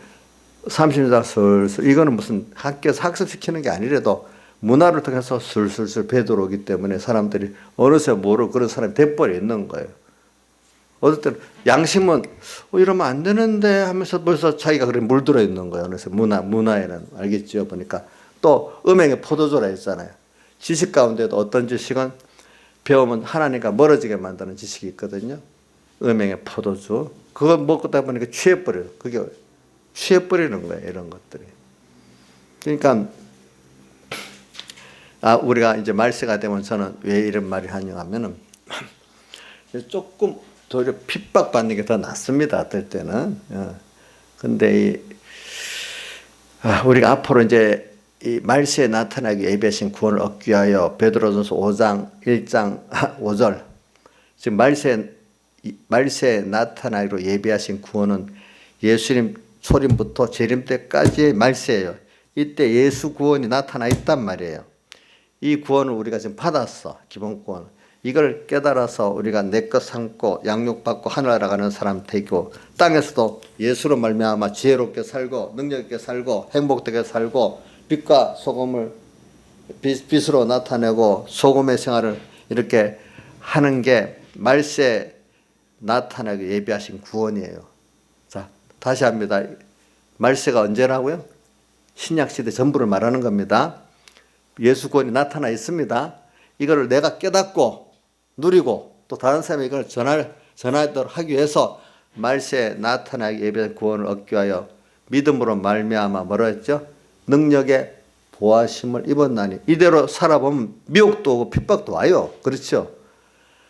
30년 슬슬 이거는 무슨 학교에서 학습시키는 게 아니라도 문화를 통해서 슬슬 배들어오기 때문에 사람들이 어느새 모르고 그런 사람이 돼버려 있는 거예요. 어떨 때는 양심은 이러면 안 되는데 하면서 벌써 자기가 그래 물들어 있는 거예요. 어느새 문화에는 알겠죠. 보니까 또 음행의 포도주라 했잖아요. 지식 가운데도 어떤 지식은 배우면 하나님과 멀어지게 만드는 지식이 있거든요. 음행의 포도주. 그걸 먹다 보니까 취해버려요. 그게 취해버리는 거예요. 이런 것들이. 그러니까 우리가 이제 말세가 되면 저는 왜 이런 말을 하냐면은 조금 도리어 핍박받는 게 더 낫습니다. 어떨 때는. 근데 우리가 앞으로 이제 이 말세에 나타나기 예비하신 구원을 얻기 위하여 베드로전서 5장 1장 5절 지금 말세에 나타나기로 예비하신 구원은 예수님 초림부터 재림 때까지의 말세예요. 이때 예수 구원이 나타나 있단 말이에요. 이 구원을 우리가 지금 받았어. 기본 구원. 이걸 깨달아서 우리가 내 것 삼고 양육받고 하늘나라 가는 사람 되고 땅에서도 예수로 말미암아 지혜롭게 살고 능력 있게 살고 행복되게 살고 빛과 소금을 빛으로 나타내고 소금의 생활을 이렇게 하는 게 말세 나타나게 예비하신 구원이에요. 자, 다시 합니다. 말세가 언제라고요? 신약시대 전부를 말하는 겁니다. 예수 구원이 나타나 있습니다. 이거를 내가 깨닫고 누리고 또 다른 사람에게 이걸 전하도록 하기 위해서 말세에 나타나게 예비한 구원을 얻기 위하여 믿음으로 말미암아 뭐라 했죠? 능력의 보호하심을 입었나니 이대로 살아보면 미혹도 오고 핍박도 와요. 그렇죠?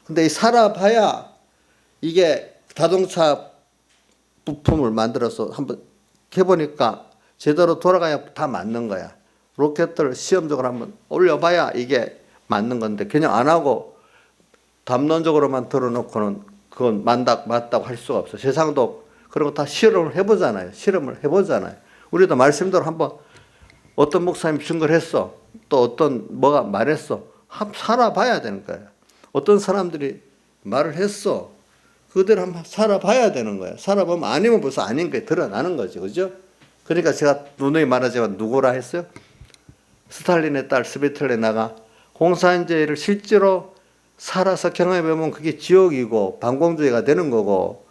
근데 이 살아봐야 이게 자동차 부품을 만들어서 한번 해보니까 제대로 돌아가야 다 맞는 거야. 로켓들 시험적으로 한번 올려봐야 이게 맞는 건데 그냥 안 하고 담론적으로만 들어놓고는 그건 맞다고 할 수가 없어. 세상도 그런 거 다 실험을 해보잖아요. 실험을 해보잖아요. 우리도 말씀대로 한번 어떤 목사님 증거를 했어. 또 어떤 뭐가 말했어. 살아봐야 되는 거야. 어떤 사람들이 말을 했어. 그대로 한번 살아봐야 되는 거야. 살아보면 아니면 벌써 아닌 게 드러나는 거지. 그죠? 그러니까 제가 누누이 말하지만 누구라 했어요? 스탈린의 딸 스베틀레나가 공산주의를 실제로 살아서 경험해보면 그게 지옥이고 반공주의가 되는 거고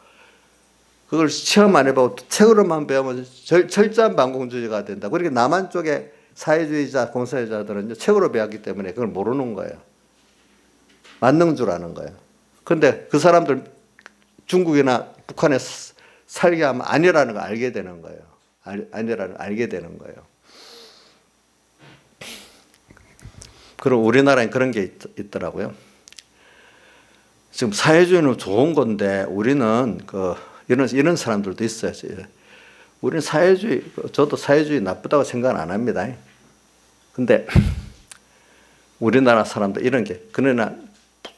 그걸 체험 안 해보고 책으로만 배우면 철저한 반공주의가 된다. 그러니까 남한 쪽에 사회주의자, 공산주의자들은 책으로 배웠기 때문에 그걸 모르는 거예요. 맞는 줄 아는 거예요. 그런데 그 사람들 중국이나 북한에 살게 하면 아니라는 걸 알게 되는 거예요. 아니라는 걸 알게 되는 거예요. 그리고 우리나라엔 그런 게 있더라고요. 지금 사회주의는 좋은 건데 우리는 이런 사람들도 있어요. 우리는 사회주의, 저도 사회주의 나쁘다고 생각 안 합니다. 근데 우리나라 사람들 이런 게, 그러나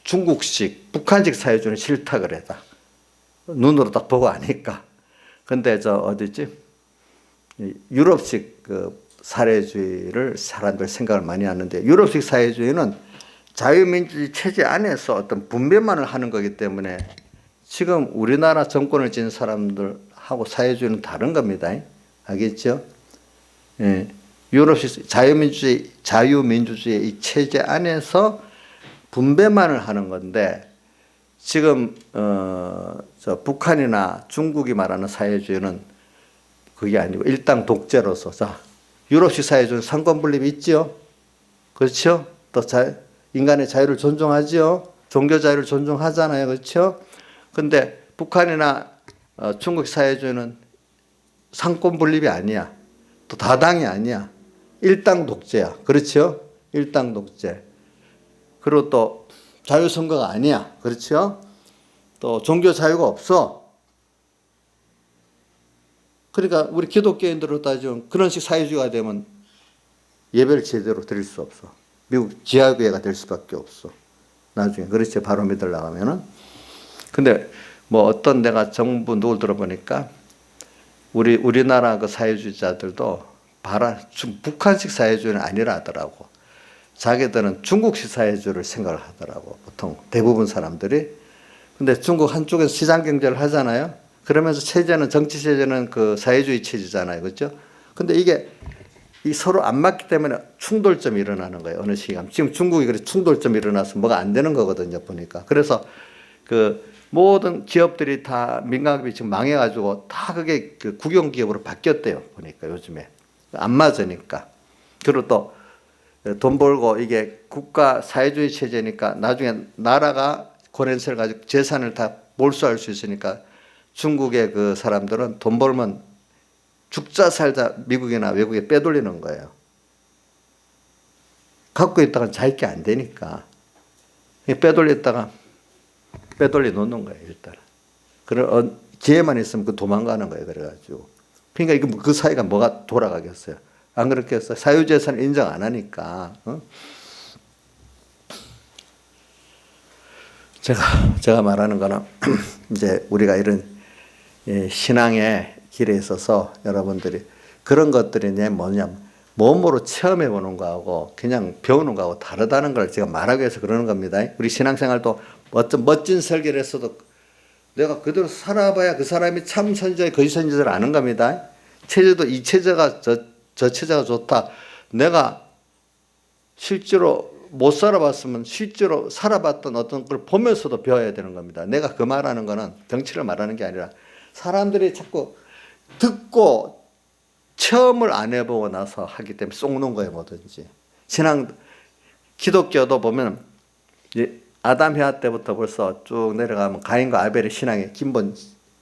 중국식, 북한식 사회주의는 싫다 그래. 다 눈으로 딱 보고 아니까. 근데 어디지? 유럽식 사회주의를 사람들 생각을 많이 하는데 유럽식 사회주의는 자유민주주의 체제 안에서 어떤 분배만을 하는 거기 때문에 지금 우리나라 정권을 지닌 사람들하고 사회주의는 다른 겁니다. 알겠죠? 예. 유럽식 자유민주주의 이 체제 안에서 분배만을 하는 건데 지금 북한이나 중국이 말하는 사회주의는 그게 아니고 일당 독재로서 유럽식 사회주의는 상권분립이 있죠. 그렇죠? 또 인간의 자유를 존중하죠. 종교 자유를 존중하잖아요. 그렇죠? 근데 북한이나 중국 사회주의는 상권분립이 아니야. 또 다당이 아니야. 일당 독재야. 그렇죠? 일당 독재. 그리고 또 자유선거가 아니야. 그렇죠? 또 종교 자유가 없어. 그러니까 우리 기독교인들로 따지면 그런 식 사회주의가 되면 예배를 제대로 드릴 수 없어. 미국 지하교회가 될 수밖에 없어. 나중에. 그렇지. 바로 믿으려고 하면은. 근데 뭐 어떤 내가 정부 누굴 들어보니까 우리나라 그 사회주의자들도 북한식 사회주의는 아니라 하더라고. 자기들은 중국식 사회주의를 생각을 하더라고. 보통 대부분 사람들이. 근데 중국 한쪽에서 시장 경제를 하잖아요. 그러면서 체제는 정치 체제는 그 사회주의 체제잖아요. 그렇죠? 근데 이게 서로 안 맞기 때문에 충돌점이 일어나는 거예요. 어느 시간. 지금 중국이 그래 충돌점이 일어나서 뭐가 안 되는 거거든요. 보니까. 그래서 모든 기업들이 다 민간기업이 지금 망해가지고 다 그게 국영기업으로 바뀌었대요. 보니까 요즘에. 안 맞으니까. 그리고 또 돈 벌고 이게 국가 사회주의 체제니까 나중에 나라가 권한세를 가지고 재산을 다 몰수할 수 있으니까 중국의 그 사람들은 돈 벌면 죽자 살자 미국이나 외국에 빼돌리는 거예요. 갖고 있다가 자기 안 되니까. 빼돌려 놓는 거예요, 일단. 그런 기회만 있으면 도망가는 거예요, 그래가지고. 그러니까 그 사이가 뭐가 돌아가겠어요? 안 그렇겠어요? 사유재산을 인정 안 하니까. 제가 말하는 거는 이제 우리가 이런 신앙의 길에 있어서 여러분들이 그런 것들이 뭐냐면 몸으로 체험해 보는 거하고 그냥 배우는 거하고 다르다는 걸 제가 말하기 위해서 그러는 겁니다. 우리 신앙생활도 어떤 멋진 설계를 했어도 내가 그대로 살아봐야 그 사람이 참 선지자, 거짓 선지자를 아는 겁니다. 체제도 이 체제가 저 체제가 좋다. 내가 실제로 못 살아봤으면 실제로 살아봤던 어떤 걸 보면서도 배워야 되는 겁니다. 내가 그 말하는 거는 정치를 말하는 게 아니라 사람들이 자꾸 듣고 체험을 안 해보고 나서 하기 때문에 쏙는 거예요. 뭐든지. 기독교도 보면 아담 해와 때부터 벌써 쭉 내려가면 가인과 아벨의 신앙의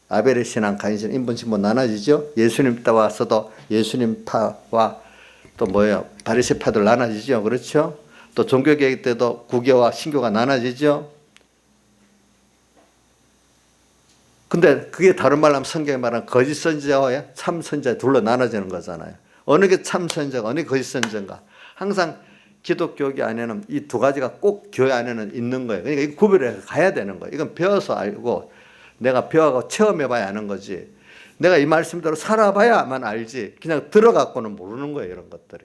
아벨의 신앙, 가인 신앙, 인본 신분 나눠지죠. 예수님 때 와서도 예수님 파와 또 바리새파들 나눠지죠. 그렇죠? 또 종교개혁 때도 구교와 신교가 나눠지죠. 근데 그게 다른 말로 하면 성경에 말하는 거짓 선지자와 참 선지자 둘로 나눠지는 거잖아요. 어느 게 참 선지자가 어느 게 거짓 선지자인가. 항상 기독교계 안에는 이 두 가지가 꼭 교회 안에는 있는 거예요. 그러니까 이 구별해 가야 되는 거예요. 이건 배워서 알고 내가 배워가고 체험해봐야 아는 거지. 내가 이 말씀대로 살아봐야만 알지. 그냥 들어갖고는 모르는 거예요. 이런 것들이.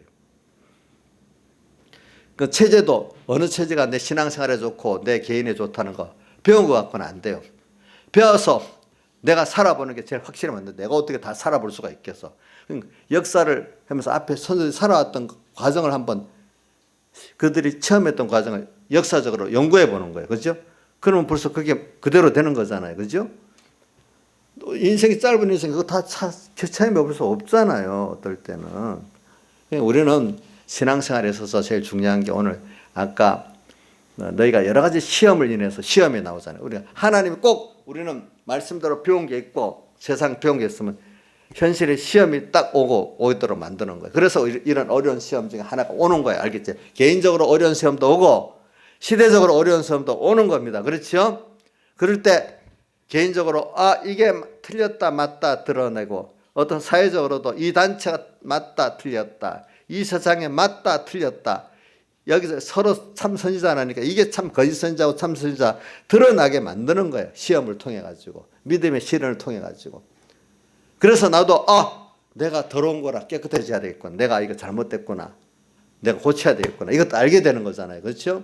그 체제도 어느 체제가 내 신앙생활에 좋고 내 개인에 좋다는 거 배운 것 갖고는 안 돼요. 배워서 내가 살아보는 게 제일 확실히 맞는데 내가 어떻게 다 살아볼 수가 있겠어. 역사를 하면서 앞에 선생님이 살아왔던 과정을 한번 그들이 체험했던 과정을 역사적으로 연구해 보는 거예요. 그렇죠? 그러면 벌써 그게 그대로 되는 거잖아요. 그렇죠? 인생이 짧은 인생 그거 다 체험해 볼 수 없잖아요. 어떨 때는. 우리는 신앙생활에 있어서 제일 중요한 게 오늘 아까 너희가 여러 가지 시험을 인해서 시험에 나오잖아요. 우리가 하나님이 꼭 우리는 말씀대로 배운 게 있고 세상 배운 게 있으면 현실의 시험이 딱 오도록 만드는 거예요. 그래서 이런 어려운 시험 중에 하나가 오는 거예요. 알겠죠? 개인적으로 어려운 시험도 오고 시대적으로 어려운 시험도 오는 겁니다. 그렇죠? 그럴 때 개인적으로 이게 틀렸다 맞다 드러내고 어떤 사회적으로도 이 단체가 맞다 틀렸다 이 세상에 맞다 틀렸다 여기서 서로 참 선지자라니까 이게 참 거짓 선지자고 참 선지자 드러나게 만드는 거예요. 시험을 통해 가지고 믿음의 시련을 통해 가지고. 그래서 나도 내가 더러운 거라 깨끗해져야 되겠구나. 내가 이거 잘못됐구나. 내가 고쳐야 되겠구나. 이것도 알게 되는 거잖아요. 그렇죠?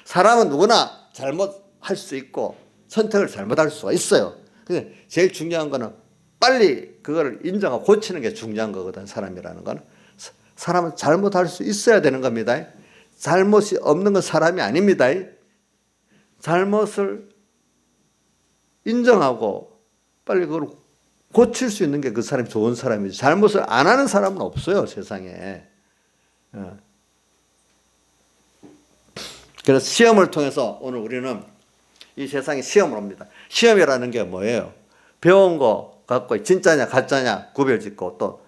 사람은 누구나 잘못할 수 있고 선택을 잘못할 수가 있어요. 근데 제일 중요한 거는 빨리 그걸 인정하고 고치는 게 중요한 거거든. 사람이라는 거는. 사람은 잘못할 수 있어야 되는 겁니다. 잘못이 없는 건 사람이 아닙니다. 잘못을 인정하고 빨리 그걸 고칠 수 있는 게 그 사람이 좋은 사람이지. 잘못을 안 하는 사람은 없어요, 세상에. 그래서 시험을 통해서 오늘 우리는 이 세상에 시험을 옵니다. 시험이라는 게 뭐예요? 배운 거 갖고 진짜냐 가짜냐 구별짓고 또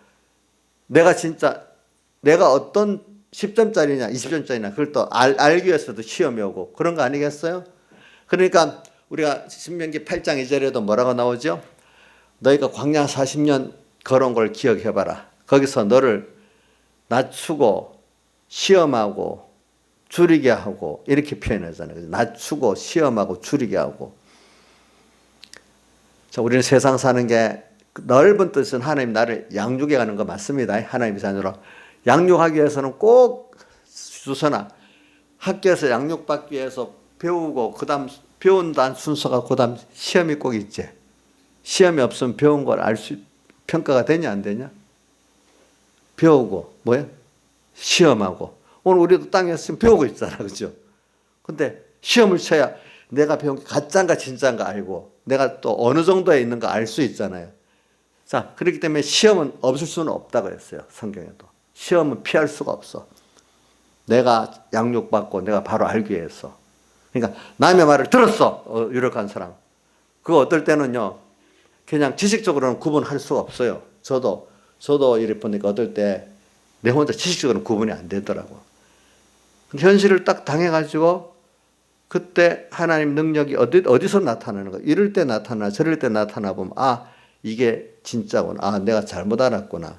내가 어떤 10점짜리냐 20점짜리냐 그걸 또 알기 위해서도 시험이 오고 그런 거 아니겠어요? 그러니까 우리가 신명기 8장 2절에도 뭐라고 나오죠? 너희가 광야 40년 걸어온 걸 기억해봐라. 거기서 너를 낮추고 시험하고 줄이게 하고 이렇게 표현하잖아요. 낮추고 시험하고 줄이게 하고. 자, 우리는 세상 사는 게 넓은 뜻은 하나님 나를 양육해 가는 거 맞습니다. 하나님의 자녀로. 양육하기 위해서는 꼭 주서나 학교에서 양육받기 위해서 배우고 그다음 배운다는 순서가 그다음 시험이 꼭 있지. 시험이 없으면 배운 걸 평가가 되냐 안 되냐? 배우고 뭐야? 시험하고. 오늘 우리도 땅에서 지금 배우고 있잖아. 그죠? 근데 시험을 쳐야 내가 배운 게 가짜인가 진짜인가 알고 내가 또 어느 정도에 있는가 알 수 있잖아요. 자, 그렇기 때문에 시험은 없을 수는 없다고 했어요. 성경에도. 시험은 피할 수가 없어. 내가 양육받고 내가 바로 알기 위해서. 그러니까 남의 말을 들었어. 유력한 사람. 그거 어떨 때는요. 그냥 지식적으로는 구분할 수가 없어요. 저도 이래 보니까 어떨 때 내 혼자 지식적으로는 구분이 안 되더라고. 현실을 딱 당해가지고 그때 하나님 능력이 어디서 나타나는 거? 이럴 때 나타나, 저럴 때 나타나 보면 이게 진짜구나. 내가 잘못 알았구나.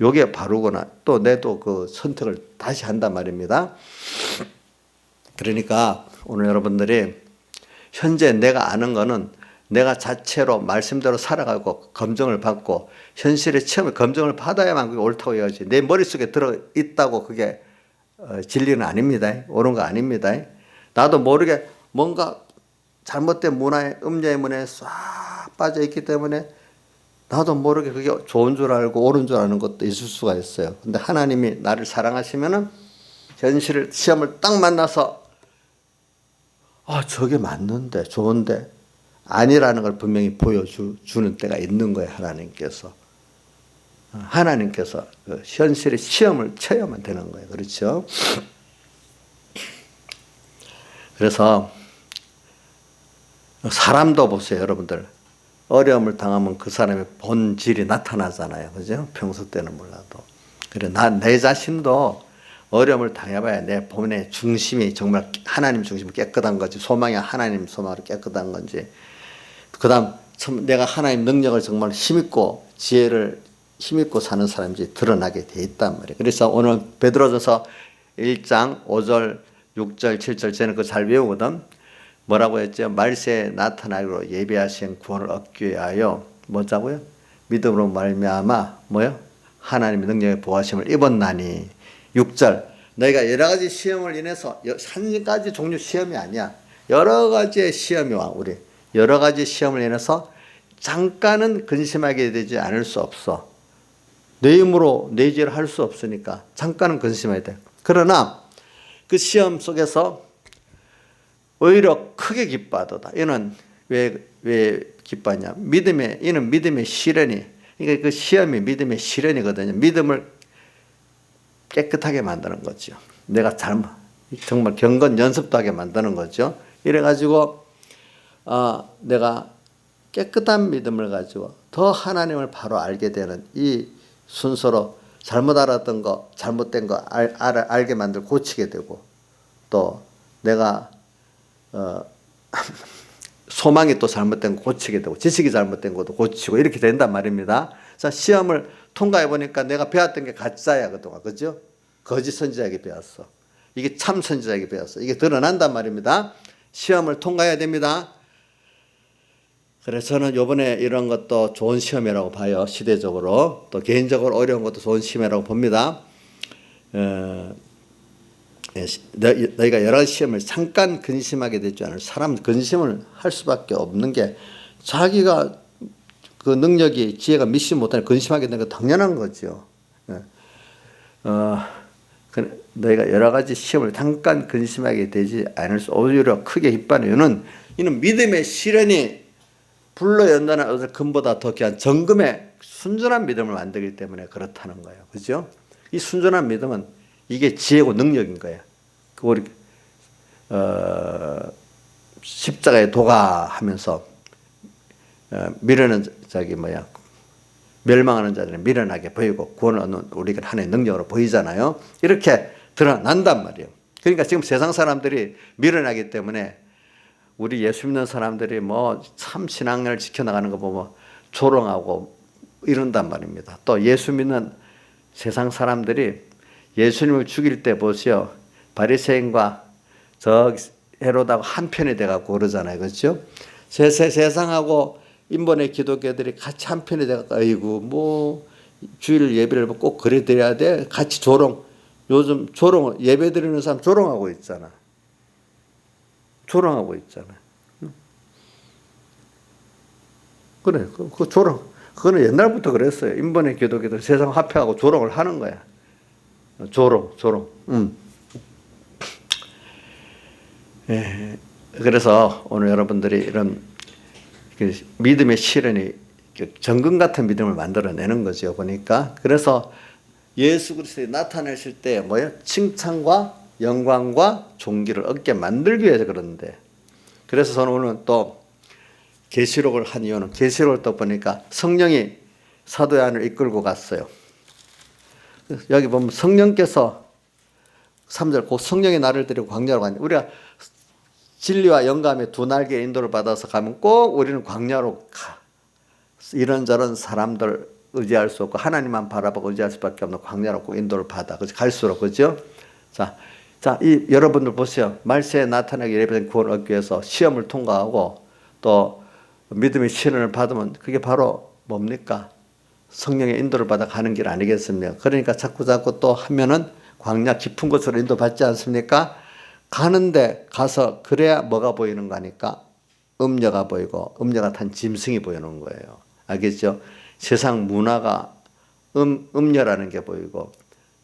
요게 바로구나. 또 내도 그 선택을 다시 한단 말입니다. 그러니까 오늘 여러분들이 현재 내가 아는 거는 내가 자체로 말씀대로 살아가고 검증을 받고 현실의 체험을 검증을 받아야만 그게 옳다고 해야지. 내 머릿속에 들어있다고 그게 진리는 아닙니다. 옳은 거 아닙니다. 나도 모르게 뭔가 잘못된 문화에 음녀의 문화에 싹 빠져있기 때문에 나도 모르게 그게 좋은 줄 알고 옳은 줄 아는 것도 있을 수가 있어요. 근데 하나님이 나를 사랑하시면은 현실을 시험을 딱 만나서 저게 맞는데 좋은데 아니라는 걸 분명히 보여주는 때가 있는 거예요. 하나님께서 그 현실의 시험을 쳐야만 되는 거예요. 그렇죠? 그래서 사람도 보세요. 여러분들 어려움을 당하면 그 사람의 본질이 나타나잖아요. 그죠? 평소 때는 몰라도. 그래, 내 자신도 어려움을 당해봐야 내 본의 중심이 정말 하나님 중심이 깨끗한 건지 소망이 하나님 소망으로 깨끗한 건지 그 다음 내가 하나님 능력을 정말 힘있고 지혜를 힘있고 사는 사람인지 드러나게 돼 있단 말이에요. 그래서 오늘 베드로전서 1장 5절, 6절, 7절 저는 그거 잘 외우거든. 뭐라고 했죠? 말세에 나타나기로 예비하신 구원을 얻기 위하여 뭐자고요? 믿음으로 말미암아 뭐요? 하나님의 능력의 보호하심을 입었나니. 6절 너희가 여러 가지 시험을 인해서 한 가지 종류 시험이 아니야. 여러 가지의 시험이 와. 우리 여러 가지 시험을 인해서 잠깐은 근심하게 되지 않을 수 없어. 내 힘으로 내 죄를 할 수 없으니까 잠깐은 근심해야 돼. 그러나 그 시험 속에서 오히려 크게 기뻐하도다. 이는 왜 기뻐하냐? 이는 믿음의 시련이, 그러니까 그 시험이 믿음의 시련이거든요. 믿음을 깨끗하게 만드는 거죠. 내가 정말 경건 연습도 하게 만드는 거죠. 이래가지고, 내가 깨끗한 믿음을 가지고 더 하나님을 바로 알게 되는 이 순서로 잘못 알았던 거, 잘못된 거 알게 만들고 고치게 되고, 또 내가 소망이 또 잘못된 거 고치게 되고, 지식이 잘못된 것도 고치고, 이렇게 된단 말입니다. 자, 시험을 통과해 보니까 내가 배웠던 게 가짜야, 그동안. 그죠? 거짓 선지자에게 배웠어. 이게 참 선지자에게 배웠어. 이게 드러난단 말입니다. 시험을 통과해야 됩니다. 그래서 저는 이번에 이런 것도 좋은 시험이라고 봐요. 시대적으로. 또 개인적으로 어려운 것도 좋은 시험이라고 봅니다. 너희가 여러 가지 시험을 잠깐 근심하게 될 줄 아는 사람 근심을 할 수밖에 없는 게 자기가 그 능력이 지혜가 믿지 못하니 근심하게 되는 거 당연한 거죠. 너희가 여러 가지 시험을 잠깐 근심하게 되지 않을 수 오히려 크게 기뻐하는 이유는 이는 믿음의 시련이 불로 연단한 어떤 금보다 더 귀한 정금의 순전한 믿음을 만들기 때문에 그렇다는 거예요. 그죠? 이 순전한 믿음은 이게 지혜고 능력인 거예요. 우리 십자가에 도가하면서 미련한 멸망하는 자들은 미련하게 보이고 구원을 얻는 우리가 하나의 능력으로 보이잖아요. 이렇게 드러난단 말이에요. 그러니까 지금 세상 사람들이 미련하기 때문에 우리 예수 믿는 사람들이 뭐 참 신앙을 지켜나가는 거 보면 조롱하고 이런단 말입니다. 또 예수 믿는 세상 사람들이 예수님을 죽일 때 보세요. 바리새인과 저 헤롯하고 한편이 돼갖고 그러잖아요. 그렇죠? 세상하고 인본의 기독교들이 같이 한편이 돼갖고 아이고 뭐 주일 예배를 꼭 그래 드려야 돼. 같이 조롱. 요즘 조롱 예배 드리는 사람 조롱하고 있잖아. 조롱하고 있잖아. 그래, 그 조롱. 그거는 옛날부터 그랬어요. 인본의 기독교들 세상 합해하고 조롱을 하는 거야. 조롱. 예, 그래서 오늘 여러분들이 이런 믿음의 시련이 정금 같은 믿음을 만들어내는 거죠. 보니까. 그래서 예수 그리스도에 나타나실 때 뭐예요? 칭찬과 영광과 존귀를 얻게 만들기 위해서 그러는데, 그래서 저는 오늘 또 계시록을 한 이유는 계시록을 또 보니까 성령이 사도 요한을 이끌고 갔어요. 여기 보면 성령께서 3절 곧 성령이 나를 데리고 광야로 가니, 우리가 진리와 영감의 두 날개의 인도를 받아서 가면 꼭 우리는 광야로 가. 이런저런 사람들 의지할 수 없고 하나님만 바라보고 의지할 수밖에 없는 광야로 꼭 인도를 받아. 그죠? 갈수록. 그죠? 자, 이 여러분들 보세요. 말세에 나타나기 예배된 구원을 얻기 위해서 시험을 통과하고 또 믿음의 시련을 받으면 그게 바로 뭡니까? 성령의 인도를 받아 가는 길 아니겠습니까? 그러니까 자꾸 또 하면은 광야 깊은 곳으로 인도받지 않습니까? 가는데 가서 그래야 뭐가 보이는 거니까 음녀가 보이고 음녀가 탄 짐승이 보이는 거예요. 알겠죠? 세상 문화가 음녀라는 게 보이고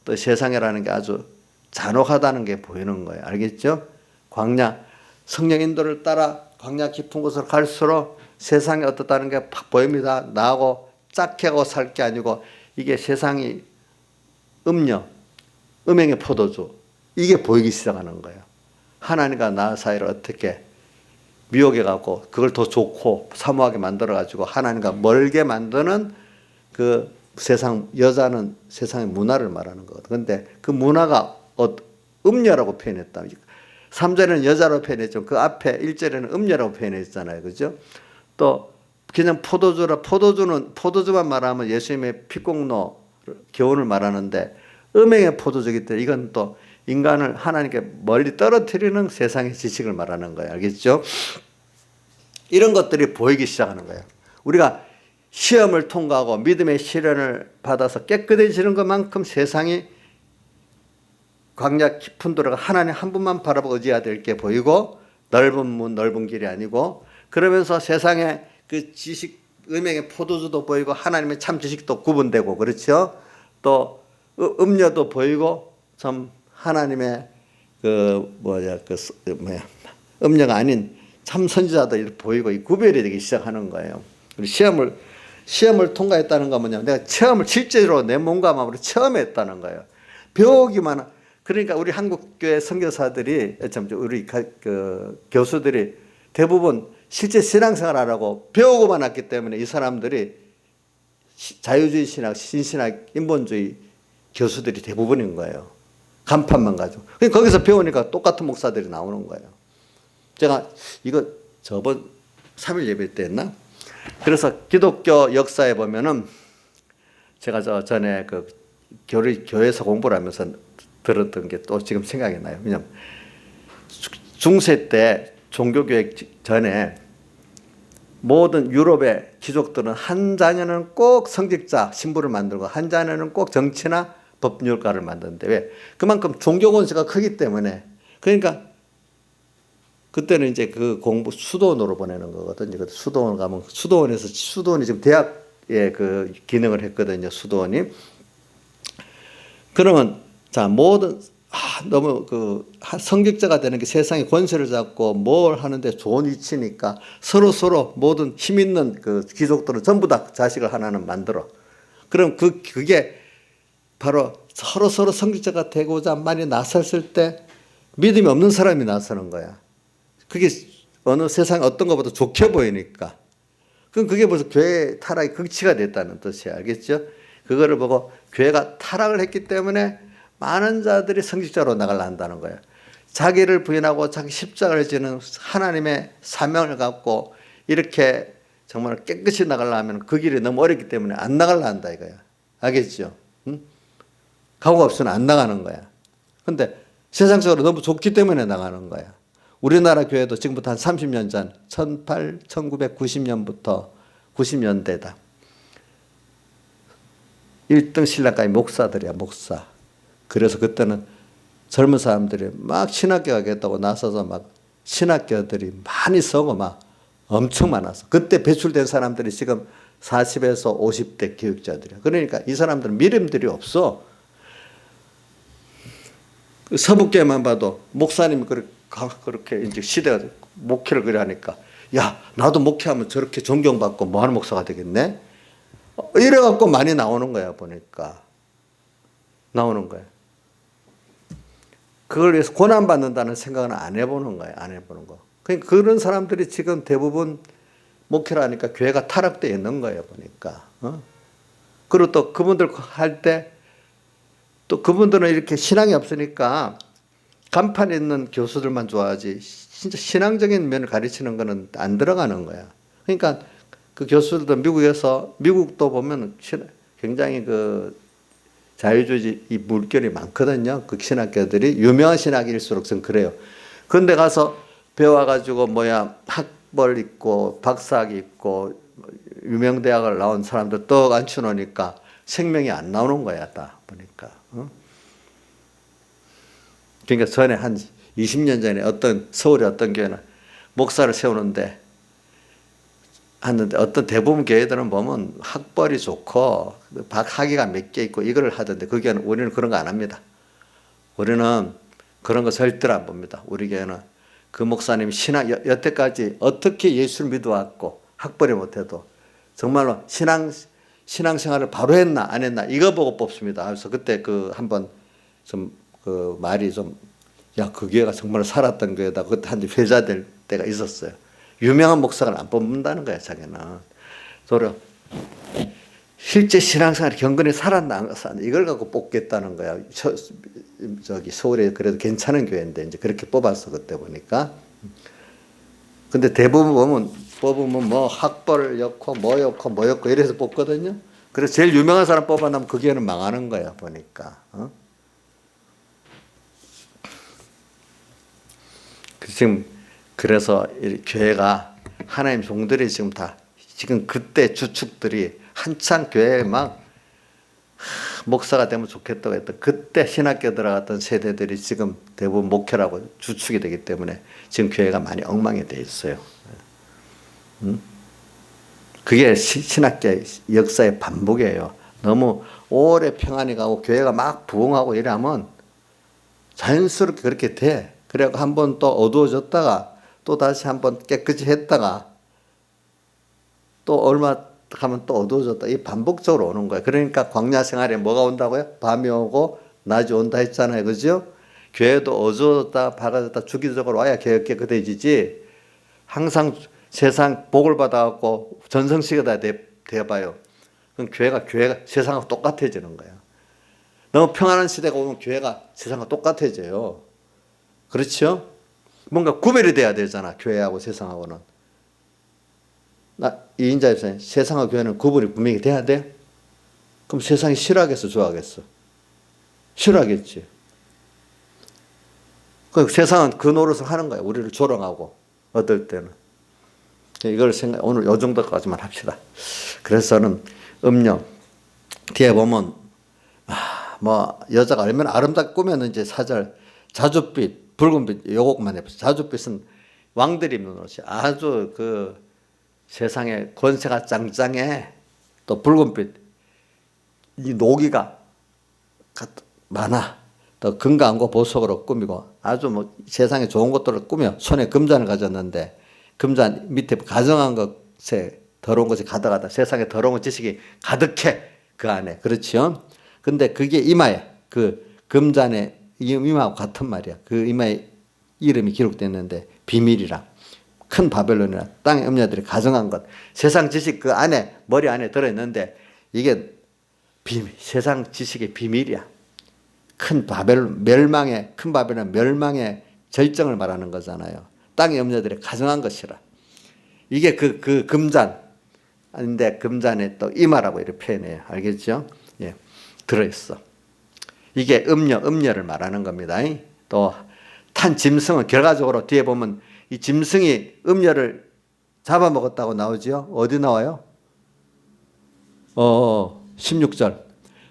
또 세상이라는 게 아주 잔혹하다는 게 보이는 거예요. 알겠죠? 광야 성령 인도를 따라 광야 깊은 곳으로 갈수록 세상이 어떻다는 게 팍 보입니다. 나하고 짝해하고 살 게 아니고 이게 세상이 음녀, 음행의 포도주 이게 보이기 시작하는 거예요. 하나님과 나 사이를 어떻게 미혹해갖고 그걸 더 좋고 사모하게 만들어가지고 하나님과 멀게 만드는 그 세상, 여자는 세상의 문화를 말하는 거거든. 근데 그 문화가 음녀라고 표현했다. 3절에는 여자로 표현했죠. 그 앞에 1절에는 음녀라고 표현했잖아요. 그죠? 또 그냥 포도주만 말하면 예수님의 피공로 교훈을 말하는데 음행의 포도주기 때문에 이건 또 인간을 하나님께 멀리 떨어뜨리는 세상의 지식을 말하는 거예요. 알겠죠? 이런 것들이 보이기 시작하는 거예요. 우리가 시험을 통과하고 믿음의 시련을 받아서 깨끗해지는 것만큼 세상이 광야 깊은 도로가 하나님 한 분만 바라보고 의지해야 될 게 보이고 넓은 문 넓은 길이 아니고 그러면서 세상에 그 지식 음행의 포도주도 보이고 하나님의 참 지식도 구분되고 그렇죠. 또 음료도 보이고 참 하나님의 음료가 아닌 참 선지자도 보이고 이 구별이 되기 시작하는 거예요. 시험을 통과했다는 건 뭐냐면 내가 체험을 실제로 내 몸과 마음으로 체험했다는 거예요. 배우기만 그러니까 우리 한국교회 선교사들이 우리 교수들이 대부분 실제 신앙생활 안 하고 배우고만 왔기 때문에 이 사람들이 자유주의 신학, 신신학, 인본주의 교수들이 대부분인 거예요. 간판만 가지고. 거기서 배우니까 똑같은 목사들이 나오는 거예요. 제가 이거 저번 3일 예배 때 했나? 그래서 기독교 역사에 보면은 제가 전에 교회에서 공부를 하면서 들었던 게 또 지금 생각이 나요. 왜냐면 중세 때 종교교육 전에 모든 유럽의 귀족들은 한 자녀는 꼭 성직자 신부를 만들고 한 자녀는 꼭 정치나 법률가를 만드는데 왜? 그만큼 종교 권세가 크기 때문에 그러니까 그때는 이제 그 공부 수도원으로 보내는 거거든요. 수도원 가면 수도원이 지금 대학의 그 기능을 했거든요. 수도원이. 그러면 자 모든 너무 성직자가 되는 게 세상의 권세를 잡고 뭘 하는데 좋은 위치니까 서로 모든 힘 있는 그 귀족들은 전부 다 자식을 하나는 만들어. 그럼 그게 바로 서로 성직자가 되고자 많이 나섰을 때 믿음이 없는 사람이 나서는 거야. 그게 어느 세상 어떤 것보다 좋게 보이니까. 그럼 그게 벌써 교회 타락의 극치가 됐다는 뜻이야. 알겠죠? 그거를 보고 교회가 타락을 했기 때문에 많은 자들이 성직자로 나가려 한다는 거예요. 자기를 부인하고 자기 십자가를 지는 하나님의 사명을 갖고 이렇게 정말 깨끗이 나가려면 그 길이 너무 어렵기 때문에 안 나가려 한다 이거야. 알겠죠? 응? 각오가 없으면 안 나가는 거야. 근데 세상적으로 너무 좋기 때문에 나가는 거야. 우리나라 교회도 지금부터 한 30년 전 1990년부터 90년대다. 1등 신랑까지 목사들이야 목사. 그래서 그때는 젊은 사람들이 막 신학교 가겠다고 나서서 막 신학교들이 많이 서고 막 엄청 많았어. 그때 배출된 사람들이 지금 40에서 50대 교육자들이야. 그러니까 이 사람들은 믿음들이 없어. 서북교회만 봐도 목사님이 그렇게 이제 시대가 목회를 그래 하니까 야 나도 목회하면 저렇게 존경받고 뭐하는 목사가 되겠네. 이래갖고 많이 나오는 거야 보니까 나오는 거야. 그걸 위해서 고난받는다는 생각은 안 해보는 거예요. 안 해보는 거. 그러니까 그런 사람들이 지금 대부분 목회를 하니까 교회가 타락되어 있는 거예요. 보니까. 그리고 또 그분들 할 때 또 그분들은 이렇게 신앙이 없으니까 간판에 있는 교수들만 좋아하지 진짜 신앙적인 면을 가르치는 거는 안 들어가는 거야. 그러니까 그 교수들도 미국도 보면 굉장히 자유주의 이 물결이 많거든요. 그 신학교들이 유명한 신학일수록 전 그래요. 그런데 가서 배워가지고 학벌 있고 박사학위 있고 유명 대학을 나온 사람들 떡 앉혀놓으니까 생명이 안 나오는 거야. 다 보니까. 그러니까 전에 한 20년 전에 서울의 어떤 교회는 목사를 세우는데 하는데 어떤 대부분 교회들은 보면 학벌이 좋고 학위가 몇 개 있고 이걸 하던데 그 교회는 우리는 그런 거 안 합니다. 우리는 그런 거 절대로 안 봅니다. 우리 교회는 그 목사님이 여태까지 어떻게 예수를 믿어왔고 학벌이 못해도 정말로 신앙생활을 바로 했나 안 했나 이거 보고 뽑습니다. 그래서 그때 한번 말이 그 교회가 정말 살았던 교회다. 그때 한 회자될 때가 있었어요. 유명한 목사를 안 뽑는다는 거야, 자기는. 도리어 실제 신앙생활 경건히 살았나 안 살았나 이걸 갖고 뽑겠다는 거야. 서울에 그래도 괜찮은 교회인데 이제 그렇게 뽑았어 그때 보니까. 근데 대부분 뽑으면 뭐 학벌 였고 뭐 였고 이래서 뽑거든요. 그래서 제일 유명한 사람 뽑아놓으면 그 교회는 망하는 거야 보니까. 지금 그래서 이 교회가 하나님 종들이 지금 그때 주축들이 한창 교회에 막 목사가 되면 좋겠다고 했던 그때 신학교 들어갔던 세대들이 지금 대부분 목회라고 주축이 되기 때문에 지금 교회가 많이 엉망이 돼 있어요. 그게 신학계 역사의 반복이에요. 너무 오래 평안히 가고 교회가 막 부흥하고 이러면 자연스럽게 그렇게 돼. 그래갖고 한번 또 어두워졌다가 또 다시 한번 깨끗이 했다가 또 얼마 하면 또 어두워졌다. 이 반복적으로 오는 거예요. 그러니까 광야 생활에 뭐가 온다고요? 밤이 오고 낮이 온다 했잖아요. 그죠? 교회도 어두워졌다 밝아졌다 주기적으로 와야 깨끗해지지. 항상 세상 복을 받아갖고 전성시계다 돼봐요. 그럼 교회가 세상하고 똑같아지는 거예요. 너무 평안한 시대가 오면 교회가 세상과 똑같아져요. 그렇죠? 뭔가 구별이 돼야 되잖아. 교회하고 세상하고는. 이인자 입사님, 세상과 교회는 구분이 분명히 돼야 돼? 그럼 세상이 싫어하겠어, 좋아하겠어? 싫어하겠지. 세상은 그 노릇을 하는 거야. 우리를 조롱하고, 어떨 때는. 이걸 오늘 요 정도까지만 합시다. 그래서 저는 음력, 뒤에 보면, 여자가 얼마나 아름답게 꾸몄는지 사절, 자줏빛, 붉은빛, 요것만 해보세요. 자줏빛은 왕들이 입는 옷이 아주 세상에 권세가 짱짱해. 또 붉은빛, 이 노기가 많아. 또 금강과 보석으로 꾸미고 아주 세상에 좋은 것들을 꾸며 손에 금잔을 가졌는데 금잔 밑에 가정한 것에 더러운 것이 가득하다. 세상에 더러운 지식이 가득해. 그 안에. 그렇죠? 근데 그게 이마에 금잔의 이마하고 같은 말이야. 그 이마에 이름이 기록됐는데 비밀이라. 큰 바벨론이라 땅의 음녀들이 가정한 것. 세상 지식 그 안에 머리 안에 들어있는데 이게 비밀. 세상 지식의 비밀이야. 큰 바벨론 멸망의 절정을 말하는 거잖아요. 땅의 음녀들이 가정한 것이라. 이게 그 금잔 아닌데 금잔에 또 이마라고 이렇게 표현해요. 알겠죠? 예, 들어있어. 이게 음녀를 말하는 겁니다. 또 탄 짐승은 결과적으로 뒤에 보면 이 짐승이 음녀를 잡아먹었다고 나오죠. 어디 나와요? 16절.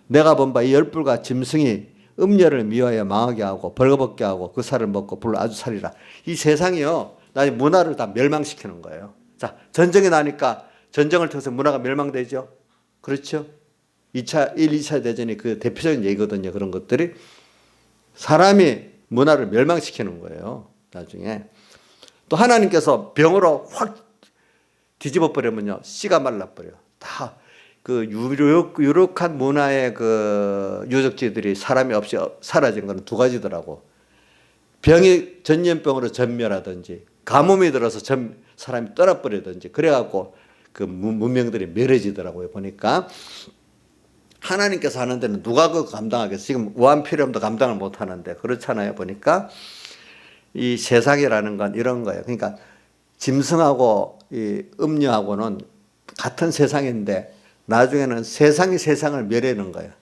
내가 본 바 이 열불과 짐승이 음녀를 미워하여 망하게 하고 벌거벗게 하고 그 살을 먹고 불로 아주 살리라. 이 세상이요. 나의 문화를 다 멸망시키는 거예요. 자, 전쟁이 나니까 전쟁을 통해서 문화가 멸망되죠. 그렇죠? 2차 대전이 그 대표적인 얘기거든요. 그런 것들이. 사람이 문화를 멸망시키는 거예요. 나중에. 또 하나님께서 병으로 확 뒤집어 버리면요. 씨가 말라버려요. 다 유력한 문화의 유적지들이 사람이 없이 사라진 건 두 가지더라고. 병이 전염병으로 전멸하든지 가뭄이 들어서 사람이 떠나버리든지 그래갖고 그 문명들이 멸해지더라고요. 보니까 하나님께서 하는 데는 누가 그거 감당하겠어요? 지금 우한폐렴도 감당을 못 하는데 그렇잖아요. 보니까 이 세상이라는 건 이런 거예요. 그러니까 짐승하고 이 음녀하고는 같은 세상인데 나중에는 세상이 세상을 멸하는 거예요.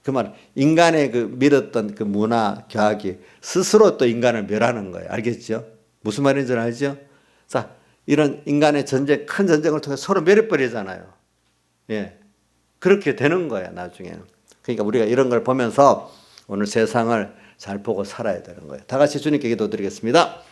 그 말, 인간의 믿었던 그 문화, 교학이 스스로 또 인간을 멸하는 거예요. 알겠죠? 무슨 말인지 알죠? 자, 이런 인간의 큰 전쟁을 통해 서로 멸해버리잖아요. 예. 그렇게 되는 거야, 나중에는. 그러니까 우리가 이런 걸 보면서 오늘 세상을 잘 보고 살아야 되는 거예요. 다 같이 주님께 기도드리겠습니다.